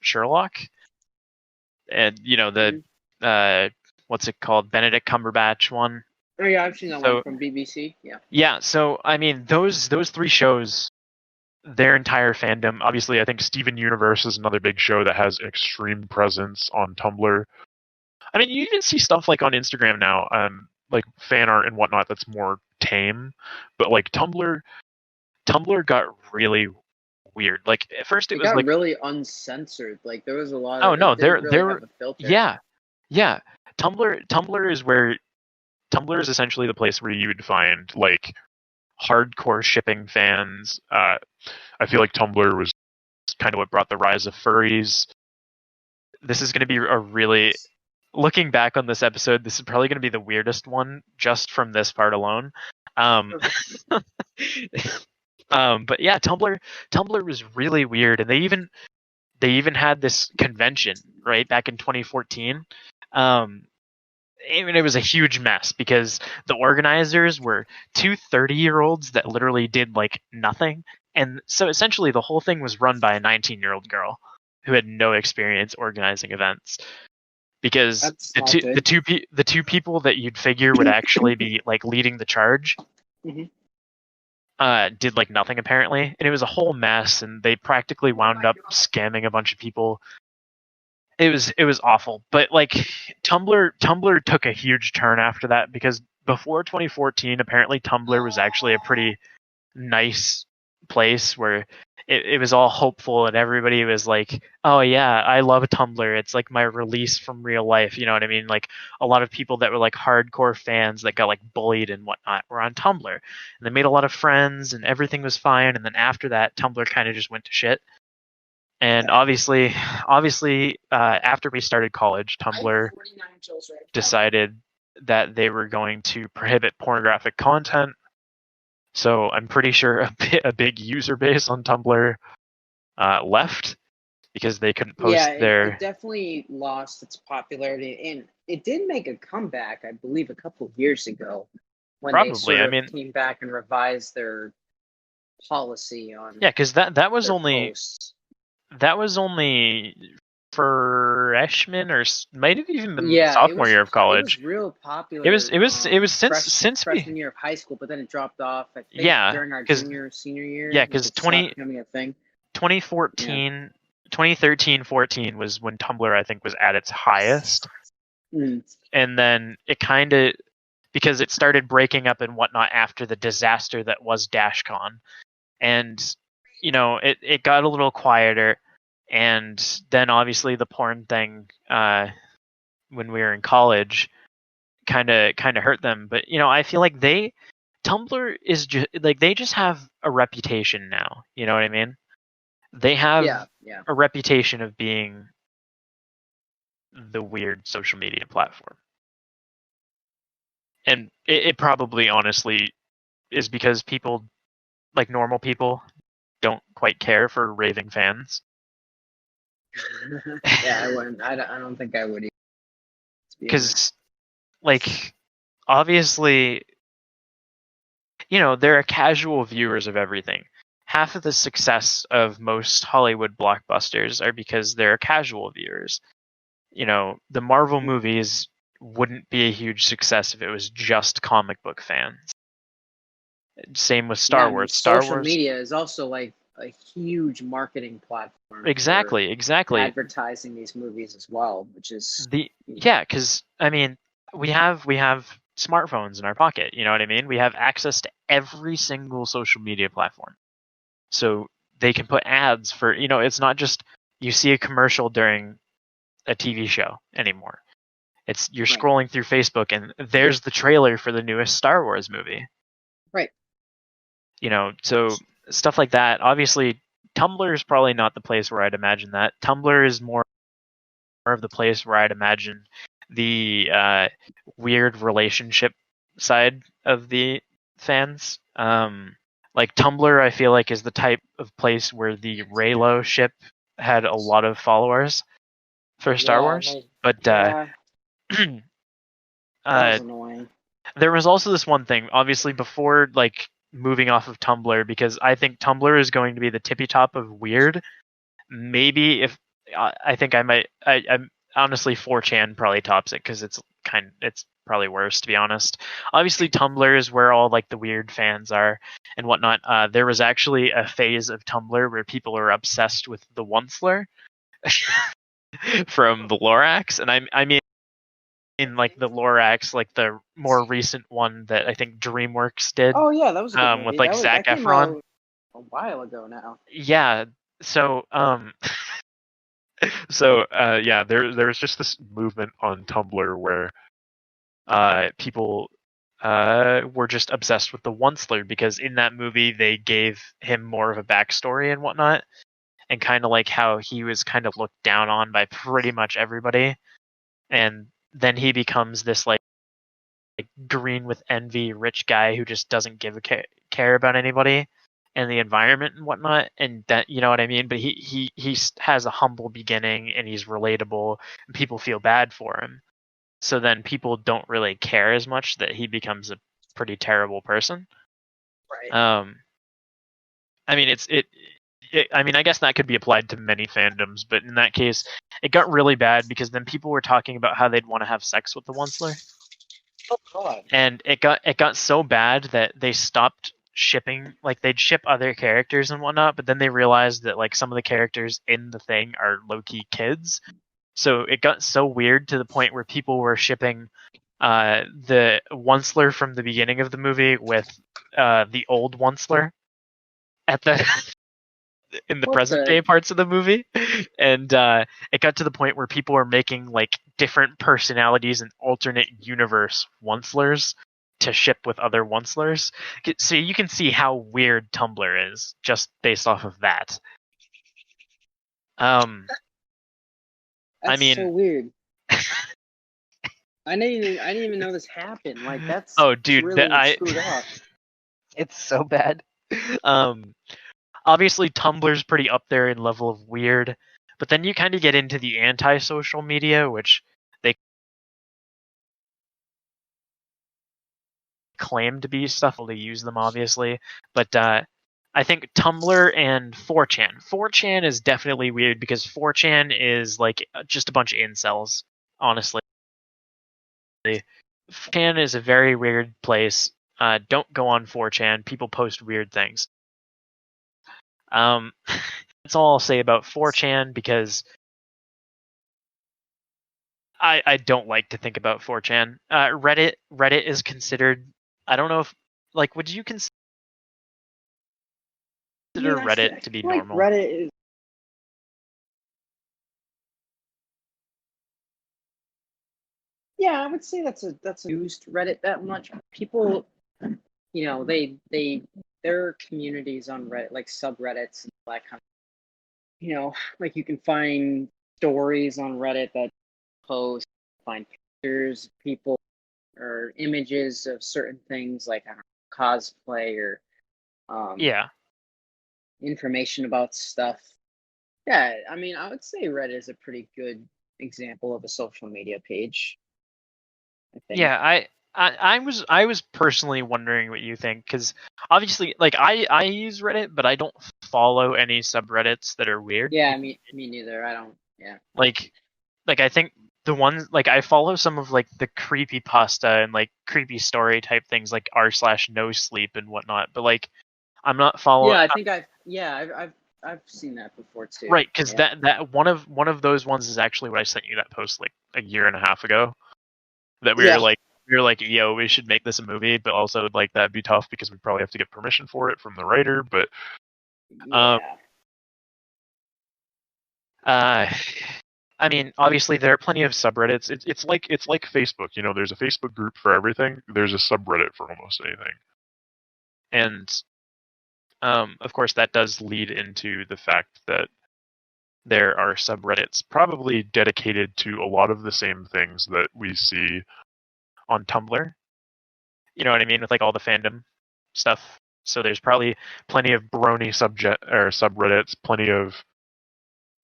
Sherlock. And the hmm uh, what's it called, Benedict Cumberbatch one. oh yeah, I've seen that one So from BBC. Yeah. yeah, so I mean those three shows, their entire fandom. Obviously, I think Steven Universe is another big show that has extreme presence on Tumblr. I mean, you even see stuff like on Instagram now, like fan art and whatnot that's more tame. But like Tumblr got really weird. Like at first it It was got like, really uncensored. Like there was a lot of oh no, it didn't really there have were, a filter. yeah, yeah. Tumblr is essentially the place where you would find like hardcore shipping fans. I feel like Tumblr was kind of what brought the rise of furries. This is going to be a really, looking back on this episode, this is probably going to be the weirdest one just from this part alone. Um, but yeah, Tumblr was really weird, and they even had this convention right back in 2014. Um, it was a huge mess because the organizers were two 30-year-olds that literally did like nothing, and so essentially the whole thing was run by a 19-year-old girl. who had no experience organizing events, because That's not good. the two people that you'd figure would actually be like leading the charge Hmm. did like nothing apparently, and it was a whole mess, and they practically wound up scamming a bunch of people. It was awful, but like Tumblr took a huge turn after that, because before 2014 apparently Tumblr was actually a pretty nice place where it was all hopeful, and everybody was like, oh yeah, I love Tumblr, it's like my release from real life, you know what I mean? Like a lot of people that were like hardcore fans that got like bullied and whatnot were on Tumblr, and they made a lot of friends and everything was fine. And then after that, Tumblr kind of just went to shit. And obviously, after we started college, Tumblr decided that they were going to prohibit pornographic content. So I'm pretty sure a big user base on Tumblr left because they couldn't Yeah, post it their. definitely lost its popularity, and it did make a comeback, I believe, a couple of years ago when they Probably. sort I of mean, came back and revised their policy on yeah, because their posts. that was only freshman, or might have even been Yeah, sophomore year of it college. was real It was popular it was it was since we. freshman year of high school, but then it dropped off. I think Yeah, during our because junior senior year, yeah, like because it stopped becoming a thing. 2014, Yeah. 2013, 14 was when Tumblr I think was at its highest, Mm. and then it kind of, because it started breaking up and whatnot after the disaster that was DashCon, and it got a little quieter, and then obviously the porn thing when we were in college kind of hurt them. But I feel like Tumblr is just like, they just have a reputation now. You know what I mean? They have Yeah, yeah. a reputation of being the weird social media platform, and it probably honestly is because people, like normal people, don't quite care for raving fans. Yeah, I wouldn't. I don't think I would either, to be honest. Because, like, obviously, there are casual viewers of everything. Half of the success of most Hollywood blockbusters are because there are casual viewers. The Marvel movies wouldn't be a huge success if it was just comic book fans. Same with Yeah, Star I mean, Wars. Star social Wars, media is also like a huge marketing platform for exactly. advertising these movies as well, which is, Yeah, because I mean, we have smartphones in our pocket. You know what I mean? We have access to every single social media platform, so they can put ads for. It's not just you see a commercial during a TV show anymore. It's you're right, scrolling through Facebook and there's the trailer for the newest Star Wars movie. right. So stuff like that. Obviously, Tumblr is probably not the place where I'd imagine that. Tumblr is more of the place where I'd imagine the weird relationship side of the fans. Like Tumblr, I feel like is the type of place where the Reylo ship had a lot of followers for Star Yeah, Wars, but yeah, that uh, was annoying. there was also this one thing, obviously, before like moving off of Tumblr, because I think Tumblr is going to be the tippy top of weird. Maybe if I think I might, I'm honestly 4chan probably tops it, because it's probably worse, to be honest. Obviously, Tumblr is where all like the weird fans are and whatnot. There was actually a phase of Tumblr where people are obsessed with the Onceler from the Lorax, and I mean in like the Lorax, like the more recent one that I think DreamWorks did, Oh yeah, that was a good with movie. like That Zac came Efron. out a while ago now. Yeah. So yeah, there was just this movement on Tumblr where people were just obsessed with the Onceler, because in that movie they gave him more of a backstory and whatnot, and kind of like how he was kind of looked down on by pretty much everybody, and then he becomes this like green with envy rich guy who just doesn't give a care about anybody and the environment and whatnot, and that, you know what I mean. But he has a humble beginning and he's relatable and people feel bad for him, so then people don't really care as much that he becomes a pretty terrible person. Right. um I mean, I mean, I guess that could be applied to many fandoms, but in that case, it got really bad because then people were talking about how they'd want to have sex with the Onceler, Oh God. and it got so bad that they stopped shipping. Like they'd ship other characters and whatnot, but then they realized that like some of the characters in the thing are low key kids, so it got so weird to the point where people were shipping the Onceler from the beginning of the movie with the old Onceler at the in the What present the? day parts of the movie, and it got to the point where people were making like different personalities and alternate universe Oncelers to ship with other Oncelers. So you can see how weird Tumblr is just based off of that. Um, I That's so mean, weird. I didn't even know this happened. Like that's oh, dude, really screwed up. it's so bad. Um, Obviously Tumblr's pretty up there in level of weird, but then you kind of get into the anti-social media, which they claim to be stuff. Well, they use them obviously, but I think Tumblr and 4chan. 4chan is definitely weird because 4chan is like just a bunch of incels. Honestly, 4chan is a very weird place. Don't go on 4chan. People post weird things. That's all I'll say about 4chan because I don't like to think about 4chan. Reddit is considered. I don't know if like would you consider Yeah, I Reddit to be feel like normal? Reddit is. Yeah, I would say that's used Reddit that much. People, there are communities on Reddit, like subreddits and all that kind of. Like you can find stories on Reddit that post, find pictures, people, or images of certain things like I don't know, cosplay or um, Yeah, information about stuff. Yeah, I mean, I would say Reddit is a pretty good example of a social media page, I think. yeah. I was personally wondering what you think because obviously, like I use Reddit, but I don't follow any subreddits that are weird. Yeah, me neither. I don't. Yeah. Like I think the ones like I follow some of like the creepy pasta and like creepy story type things like r/no sleep and whatnot, but like I'm not following. Yeah, I think I've seen that before too. Right, because Yeah. that one of those ones is actually what I sent you that post like a year and a half ago. That Yeah. we were like, yo, we should make this a movie, but also like that'd be tough because we probably have to get permission for it from the writer. But um, Yeah. uh, I mean, obviously there are plenty of subreddits. It's like Facebook. You know, there's a Facebook group for everything. There's a subreddit for almost anything, and of course that does lead into the fact that there are subreddits probably dedicated to a lot of the same things that we see on Tumblr. You know what I mean with like all the fandom stuff. So there's probably plenty of brony subject or subreddits, plenty of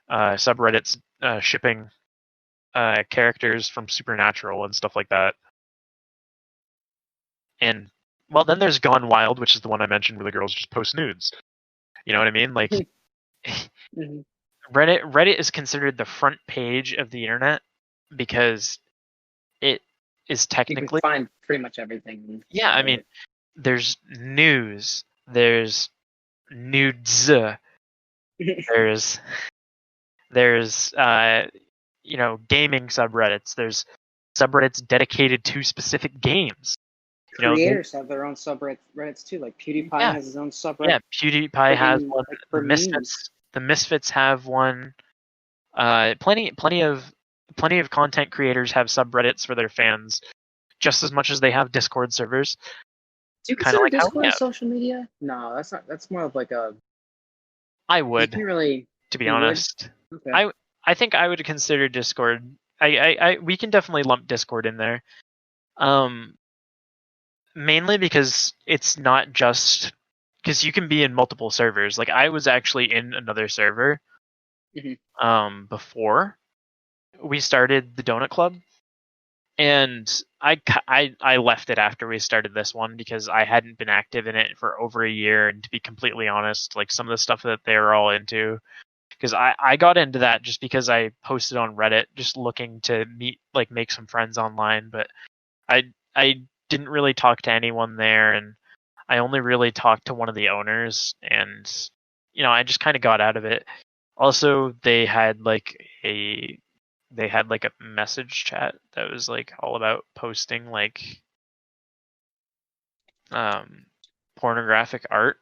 subreddits shipping characters from Supernatural and stuff like that. And well, then there's Gone Wild, which is the one I mentioned where the girls just post nudes. You know what I mean? Like Mhm. Reddit is considered the front page of the internet because it is You can technically find pretty much everything yeah. on I mean, Reddit. there's news, there's nudes, there's gaming subreddits, there's subreddits dedicated to specific games. You know, Creators have their own subreddits too. Like PewDiePie yeah, has his own subreddit. yeah. PewDiePie has Friggin' one. like The for memes. Misfits have one. Plenty of content creators have subreddits for their fans, just as much as they have Discord servers. Do you Kind of consider like how we Discord a have. social media? No, that's not. That's more of like a. I You would, can't really. to be You would. honest. Okay. I think I would consider Discord. We can definitely lump Discord in there. Um, Mainly because it's not just because you can be in multiple servers. Like I was actually in another server Hmm. before we started the Donut Club, and I left it after we started this one because I hadn't been active in it for over a year, and to be completely honest, like some of the stuff that they were all into, because I got into that just because I posted on Reddit just looking to make some friends online, but I didn't really talk to anyone there, and I only really talked to one of the owners, and I just kind of got out of it. Also, they had like a message chat that was like all about posting like um pornographic art,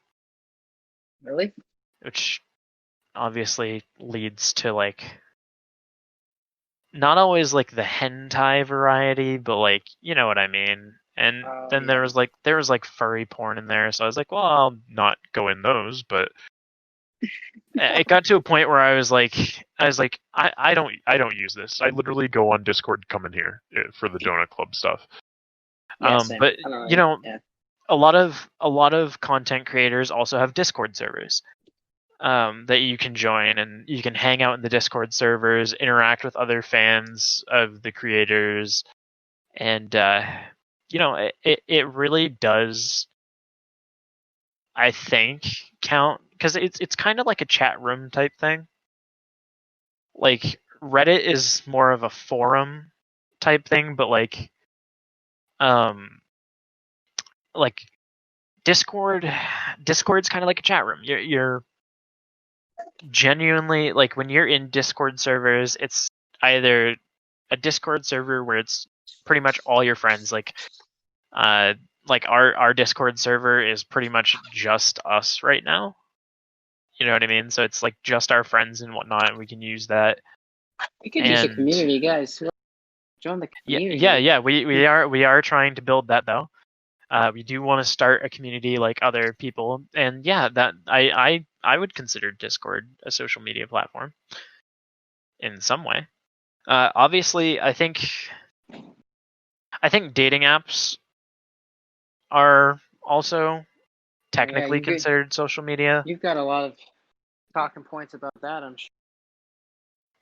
Really? which obviously leads to like not always like the hentai variety, but like you know what I mean. And Oh then there yeah. was like furry porn in there, so I was like, well, I'll not go in those, but it got to a point where I don't use this. I literally go on Discord, come in here for the Donut Club stuff. Yeah, same. But I don't know. Yeah. a lot of content creators also have Discord servers that you can join, and you can hang out in the Discord servers, interact with other fans of the creators, and it really does, I think, count because it's kind of like a chat room type thing. Like Reddit is more of a forum type thing, but um like Discord's kind of like a chat room. You're genuinely like when you're in Discord servers, it's either a Discord server where it's pretty much all your friends. Uh our Discord server is pretty much just us right now. You know what I mean? So it's like just our friends and whatnot, and we can use that. We could use a And community, guys. Join the yeah, yeah, community. yeah. We are trying to build that though. We do want to start a community like other people, and yeah, that I would consider Discord a social media platform in some way. Obviously, I think dating apps are also Yeah, technically considered social media. you've got a lot of talking points about that. I'm sure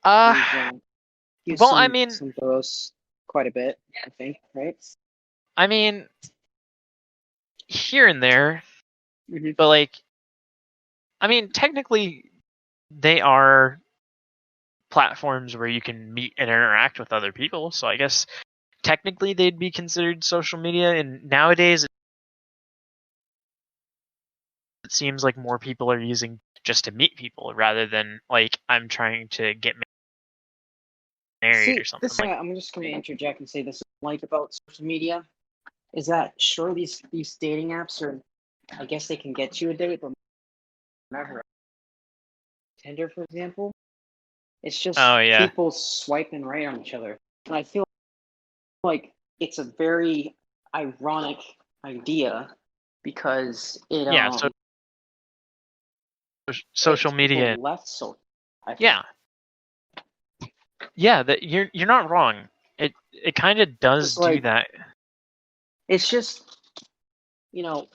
Uh, you've used well, some of those quite a bit. I think, right? I mean, here and there, Mm-hmm. but technically, they are platforms where you can meet and interact with other people. So I guess technically they'd be considered social media. And nowadays, it seems like more people are using just to meet people rather than like I'm trying to get married or See, something this like. I'm just going to interject and say this I like about social media is that sure these dating apps are, I guess they can get you a date, but never Tinder, for example, it's just Oh yeah, people swiping right on each other, and I feel like it's a very ironic idea because it yeah. So social gets media. people left so I think Yeah, yeah. That you're not wrong. It kind of does because do like that. it's just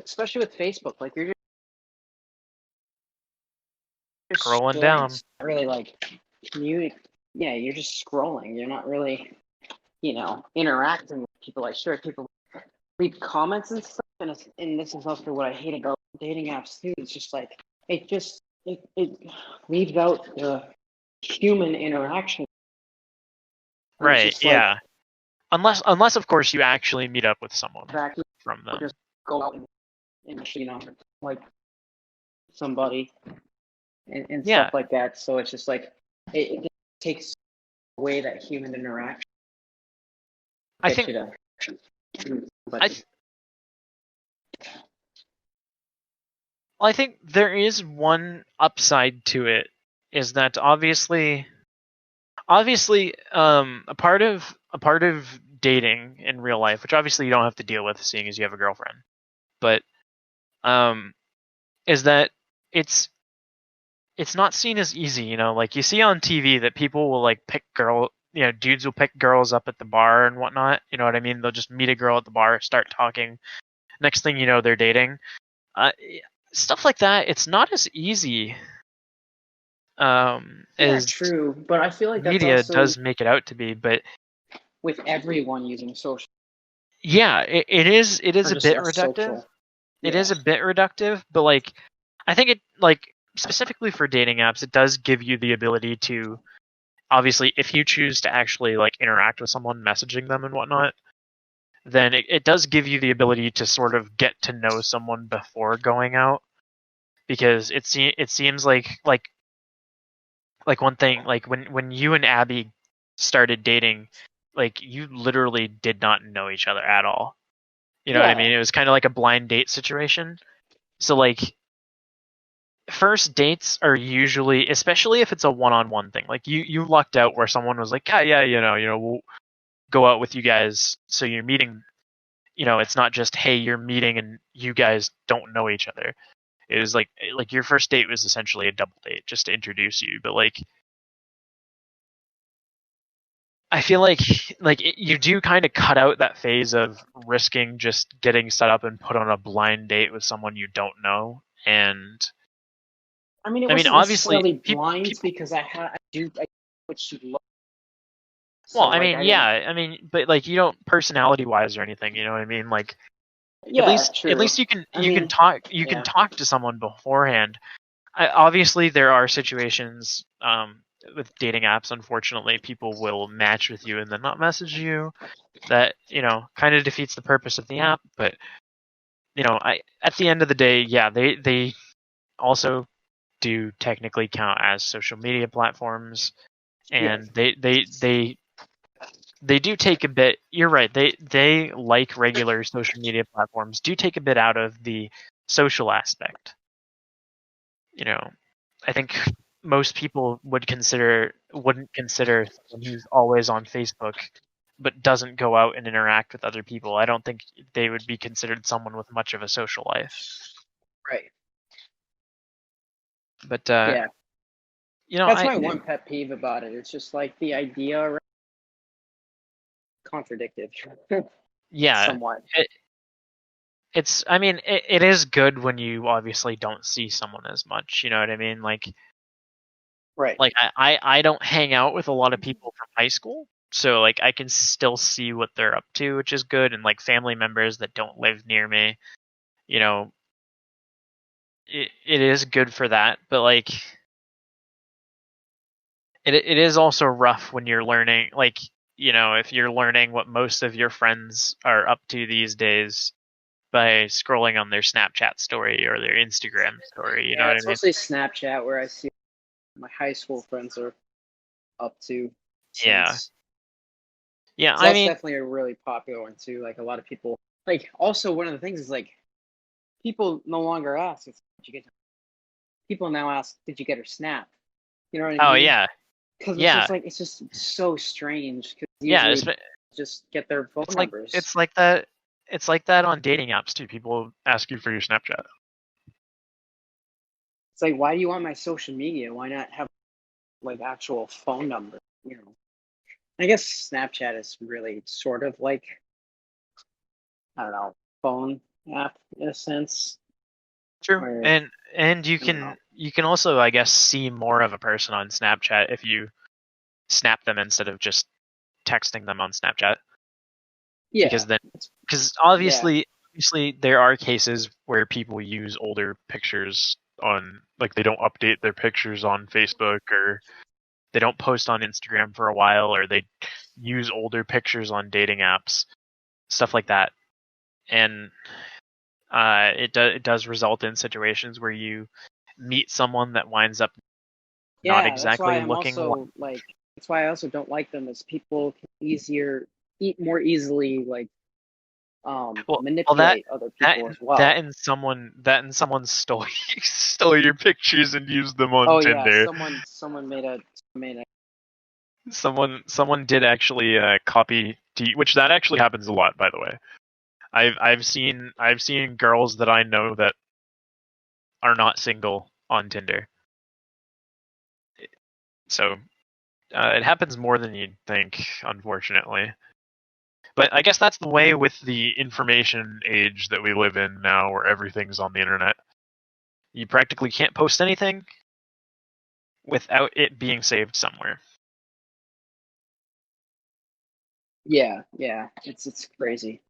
especially with Facebook, like you're just Scrolling scrolling, down. it's not really like yeah, you're just scrolling, you're not really interacting with people. Like sure, people leave comments and stuff, and this is also what I hate about dating apps too. It's just like it leaves out the human interaction, and it's Right. just like Yeah. Unless of course you actually meet up with someone that from people them. just go out and like somebody and stuff Yeah. like that. So it's just like it just takes away that human interaction. I Get think you to I somebody. th- I think there is one upside to it, is that obviously a part of dating in real life, which obviously you don't have to deal with seeing as you have a girlfriend, but um is that it's it's not seen as easy, like you see on TV that people will like dudes will pick girls up at the bar and whatnot, you know what I mean? They'll just meet a girl at the bar, start talking, next thing you know they're dating. uh, Stuff like that, it's not as easy Yeah, as true. But I feel like that's media also does make it out to be, but with everyone using social Yeah, it is or a just bit less reductive. social. It Yeah. is a bit reductive, but like I think it like specifically for dating apps, it does give you the ability to obviously if you choose to actually like interact with someone, messaging them and whatnot, then it does give you the ability to sort of get to know someone before going out because it seems like one thing like when you and Abby started dating, like you literally did not know each other at all. You know what I Yeah. mean? It was kind of like a blind date situation. So like first dates are usually, especially if it's a one-on-one thing, like you lucked out where someone was like, yeah, yeah, we'll go out with you guys. So you're meeting, it's not just hey, you're meeting and you guys don't know each other. It was like your first date was essentially a double date just to introduce you. But like I feel like you do kind of cut out that phase of risking just getting set up and put on a blind date with someone you don't know. And I mean, it I mean, wasn't obviously, necessarily blind people. because I what she looked. Well, So I like mean, I yeah, didn't. I mean, but like you don't personality wise or anything. You know what I mean? Like Yeah, at true. least I you can mean, yeah. talk to someone beforehand. Obviously, there are situations with dating apps. Unfortunately, people will match with you and then not message you. That kind of defeats the purpose of the app. But I at the end of the day, yeah, they also do technically count as social media platforms, Yes. and they do take a bit. You're right. They like regular social media platforms do take a bit out of the social aspect. You know, I think most people wouldn't consider someone who's always on Facebook but doesn't go out and interact with other people. I don't think they would be considered someone with much of a social life. Right. But Yeah. That's I my one pet peeve about it. It's just like the idea around contradictive, yeah, somewhat. it, it's I mean it is good when you obviously don't see someone as much. You know what I mean? Right. Like I don't hang out with a lot of people from high school, so like I can still see what they're up to, which is good. And like family members that don't live near me, you know, it is good for that. But like it is also rough when you're learning, like if you're learning what most of your friends are up to these days by scrolling on their Snapchat story or their Instagram story. You know Yeah, what I it's mean? mostly Snapchat where I see my high school friends are up to Yeah, since. yeah. 'Cause I that's mean, definitely a really popular one too. Like a lot of people. Like also one of the things is like people no longer ask if did you get. People now ask, "Did you get her snap?" You know what I oh mean? yeah, Because yeah, it's just so strange. Because yeah. usually just get their phone numbers. It's like that. It's like that on dating apps too. People ask you for your Snapchat. It's like, why do you want my social media? Why not have like actual phone number? You know, I guess Snapchat is really sort of like I don't know, phone app in a sense. True, Where and I don't know. you can also, I guess, see more of a person on Snapchat if you snap them instead of just texting them on Snapchat. Yeah, Because then, it's because yeah, obviously there are cases where people use older pictures on, like they don't update their pictures on Facebook or they don't post on Instagram for a while or they use older pictures on dating apps, stuff like that. And it does result in situations where you meet someone that winds up not yeah. That's exactly why I'm looking like. also like. That's why I also don't like them as people can easier eat more easily like Well, manipulate other that people as well. that and someone stole stole your pictures and used them on Oh yeah, Tinder. someone made a Someone did actually copy, which that actually happens a lot, by the way. I've seen girls that I know that are not single on Tinder. So it happens more than you'd think, unfortunately. But I guess that's the way with the information age that we live in now, where everything's on the internet. You practically can't post anything without it being saved somewhere. Yeah, it's crazy.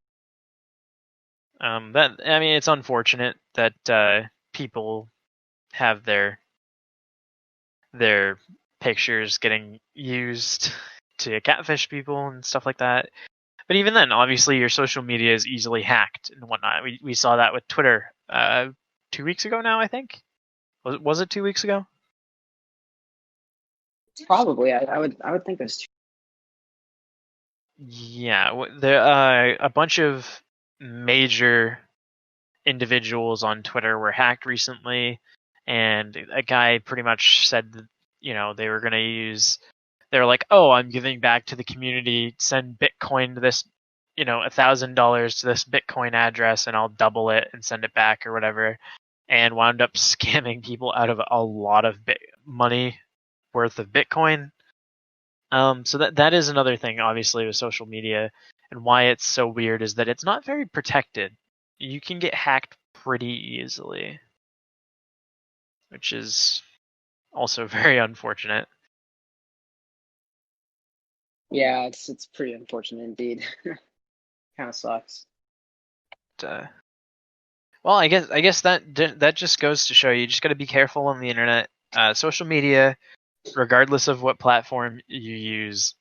That I mean, it's unfortunate that people have their pictures getting used to catfish people and stuff like that. But even then, obviously, your social media is easily hacked and whatnot. We saw that with Twitter 2 weeks ago now, I think. Was it 2 weeks ago? Probably, I would think it's Yeah, there a bunch of major individuals on Twitter were hacked recently, and a guy pretty much said that, they were going to use. They're like, oh, I'm giving back to the community. Send Bitcoin to this, $1,000 to this Bitcoin address, and I'll double it and send it back or whatever. And wound up scamming people out of a lot of money worth of Bitcoin. So that is another thing, obviously, with social media, and why it's so weird is that it's not very protected. You can get hacked pretty easily, which is also very unfortunate. yeah, it's pretty unfortunate indeed. Kind of sucks. Uh, well, I guess that just goes to show you just got to be careful on the internet. Social media, regardless of what platform you use,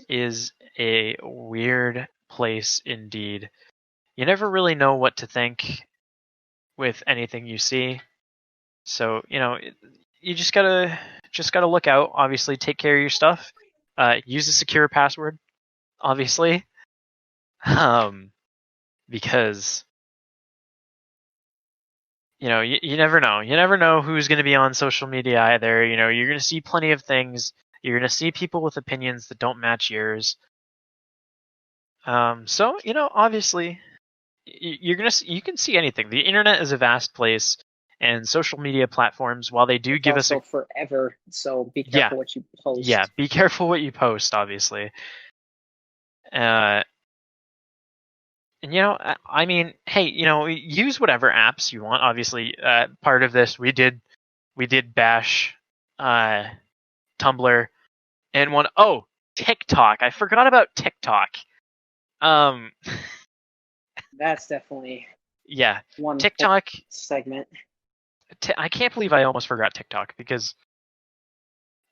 is a weird place indeed. You never really know what to think with anything you see. So you just gotta look out. Obviously, take care of your stuff. Use a secure password, obviously, um, because you never know. You never know who's going to be on social media either. You're going to see plenty of things. You're going to see people with opinions that don't match yours. So obviously, you can see anything. The internet is a vast place, and social media platforms, while they do It's give us a also forever, so be yeah, careful what you yeah, post. be careful what you post, obviously. Uh, and I mean, hey, use whatever apps you want. Obviously, part of this we did bash uh, Tumblr and TikTok. I forgot about TikTok. Um, That's definitely yeah, one whole TikTok. segment. I can't believe I almost forgot TikTok because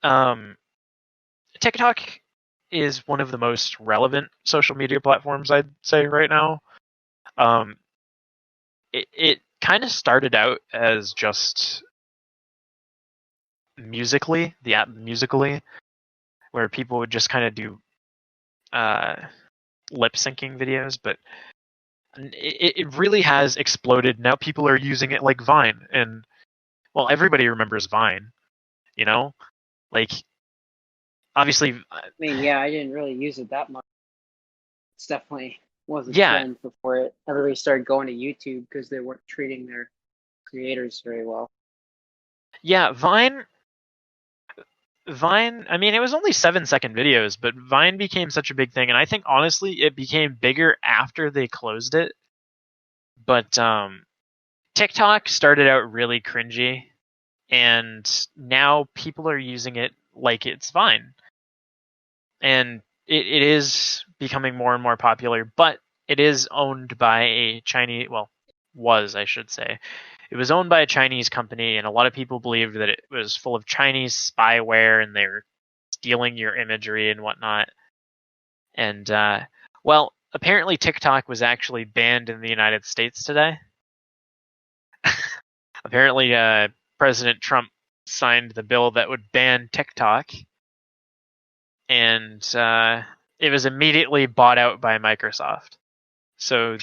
um, TikTok is one of the most relevant social media platforms I'd say right now. Um, it kind of started out as just the app Musically, where people would just kind of do uh, lip syncing videos, but it really has exploded. Now people are using it like Vine, and well, everybody remembers Vine, you know, like obviously, I mean, yeah, I didn't really use it that much. It's definitely was a yeah, trend before it. Everybody started going to YouTube because they weren't treating their creators very well. yeah, Vine, I mean, it was only 7-second videos, but Vine became such a big thing, and I think honestly, it became bigger after they closed it. But TikTok started out really cringy, and now people are using it like it's Vine, and it is becoming more and more popular. But it is owned by a Chinese, well, was I should say, it was owned by a Chinese company, and a lot of people believed that it was full of Chinese spyware, and they were stealing your imagery and whatnot. And well, apparently TikTok was actually banned in the United States today. Apparently, President Trump signed the bill that would ban TikTok, and it was immediately bought out by Microsoft. So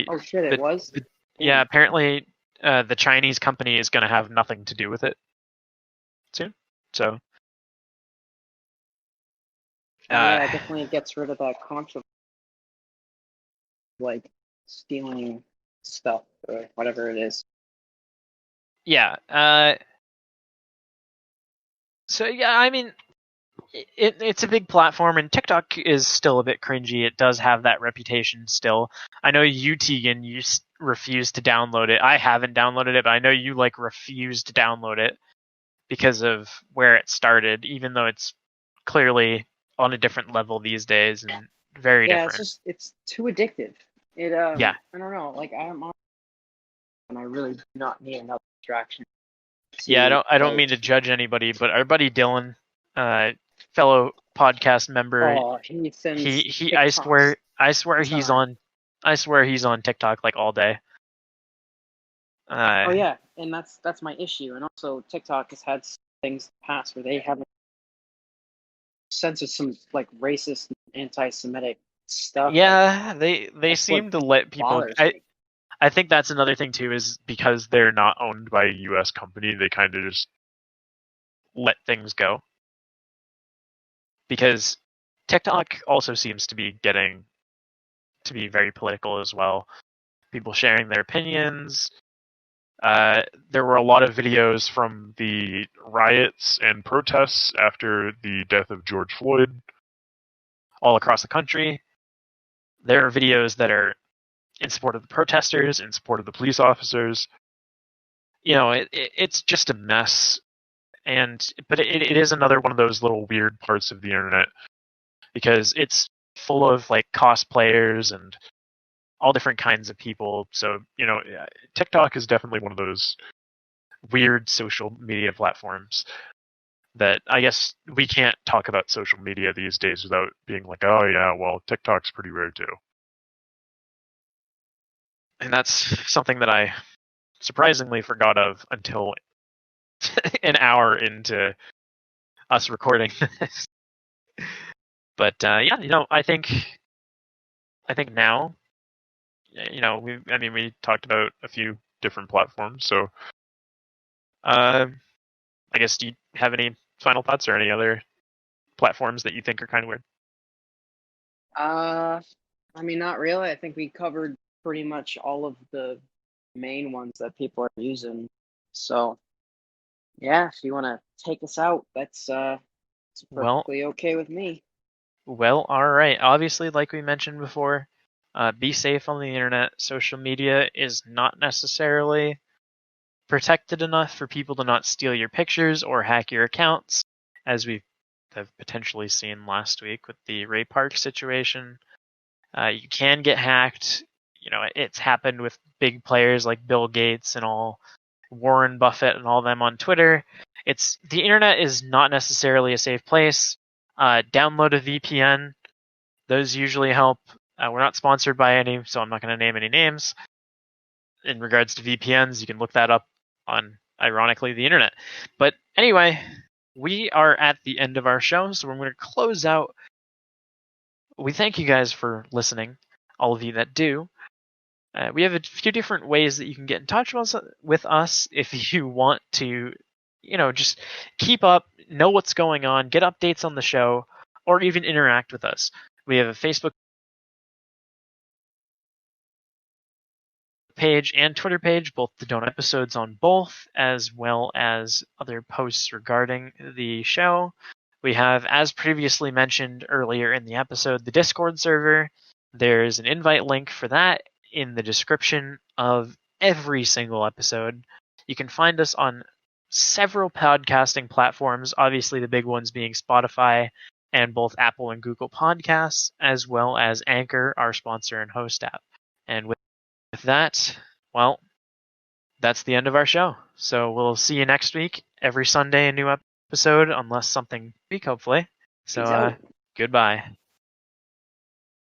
Oh shit, it the, was? the yeah, Damn. apparently the Chinese company is going to have nothing to do with it soon. So uh, Yeah, it definitely gets rid of that controversy, like stealing stuff or whatever it is. yeah, so yeah, I mean, it's a big platform, and TikTok is still a bit cringy. It does have that reputation still. I know you, Tegan, you refused to download it. I haven't downloaded it, but I know you refused to download it because of where it started, even though it's clearly on a different level these days. And Very Yeah, different. it's too addictive. It Yeah. I don't know, like I'm on and I really do not need another distraction Yeah, to I don't like mean to judge anybody, but our buddy Dylan, fellow podcast member, oh he sends he TikToks I all swear the time. he's on TikTok like all day. Oh Uh, yeah, and that's my issue. And also TikTok has had things in the past where they haven't censored some like racist, anti-Semitic stuff. Like yeah, they that's what seem to let people. bothers me. I think that's another thing too, is because they're not owned by a U.S. company, they kind of just let things go. Because TikTok also seems to be getting to be very political as well. People sharing their opinions. There were a lot of videos from the riots and protests after the death of George Floyd all across the country. There are videos that are in support of the protesters, in support of the police officers. You know, it's just a mess. But it is another one of those little weird parts of the internet because it's full of like cosplayers and all different kinds of people. So, you know, TikTok is definitely one of those weird social media platforms that I guess we can't talk about social media these days without being like, oh yeah, well, TikTok's pretty rare too. And that's something that I surprisingly forgot of until an hour into us recording this. But yeah, you know, I think now, you know, we talked about a few different platforms. So, uh, I guess, do you have any final thoughts or any other platforms that you think are kind of weird? Uh, I mean, not really. I think we covered pretty much all of the main ones that people are using. So yeah, if you want to take us out, it's Well, perfectly okay with me. all right. Obviously, like we mentioned before, be safe on the internet. Social media is not necessarily protected enough for people to not steal your pictures or hack your accounts, as we have potentially seen last week with the Ray Park situation. You can get hacked. You know, it's happened with big players like Bill Gates and all, Warren Buffett and all them on Twitter. It's the internet is not necessarily a safe place. Download a VPN. Those usually help. We're not sponsored by any, so I'm not going to name any names. In regards to VPNs, you can look that up on, ironically, the internet. But anyway, we are at the end of our show, so we're going to close out. We thank you guys for listening, all of you that do. We have a few different ways that you can get in touch with us if you want to, you know, just keep up, know what's going on, get updates on the show, or even interact with us. We have a Facebook page and Twitter page, both the Don't episodes on both, as well as other posts regarding the show. We have, as previously mentioned earlier in the episode, the Discord server. There's an invite link for that in the description of every single episode. You can find us on several podcasting platforms, obviously the big ones being Spotify and both Apple and Google Podcasts, as well as Anchor, our sponsor and host app. And with that, well, that's the end of our show. So we'll see you next week. Every Sunday, a new episode, unless something big, hopefully. So, Peace out. goodbye.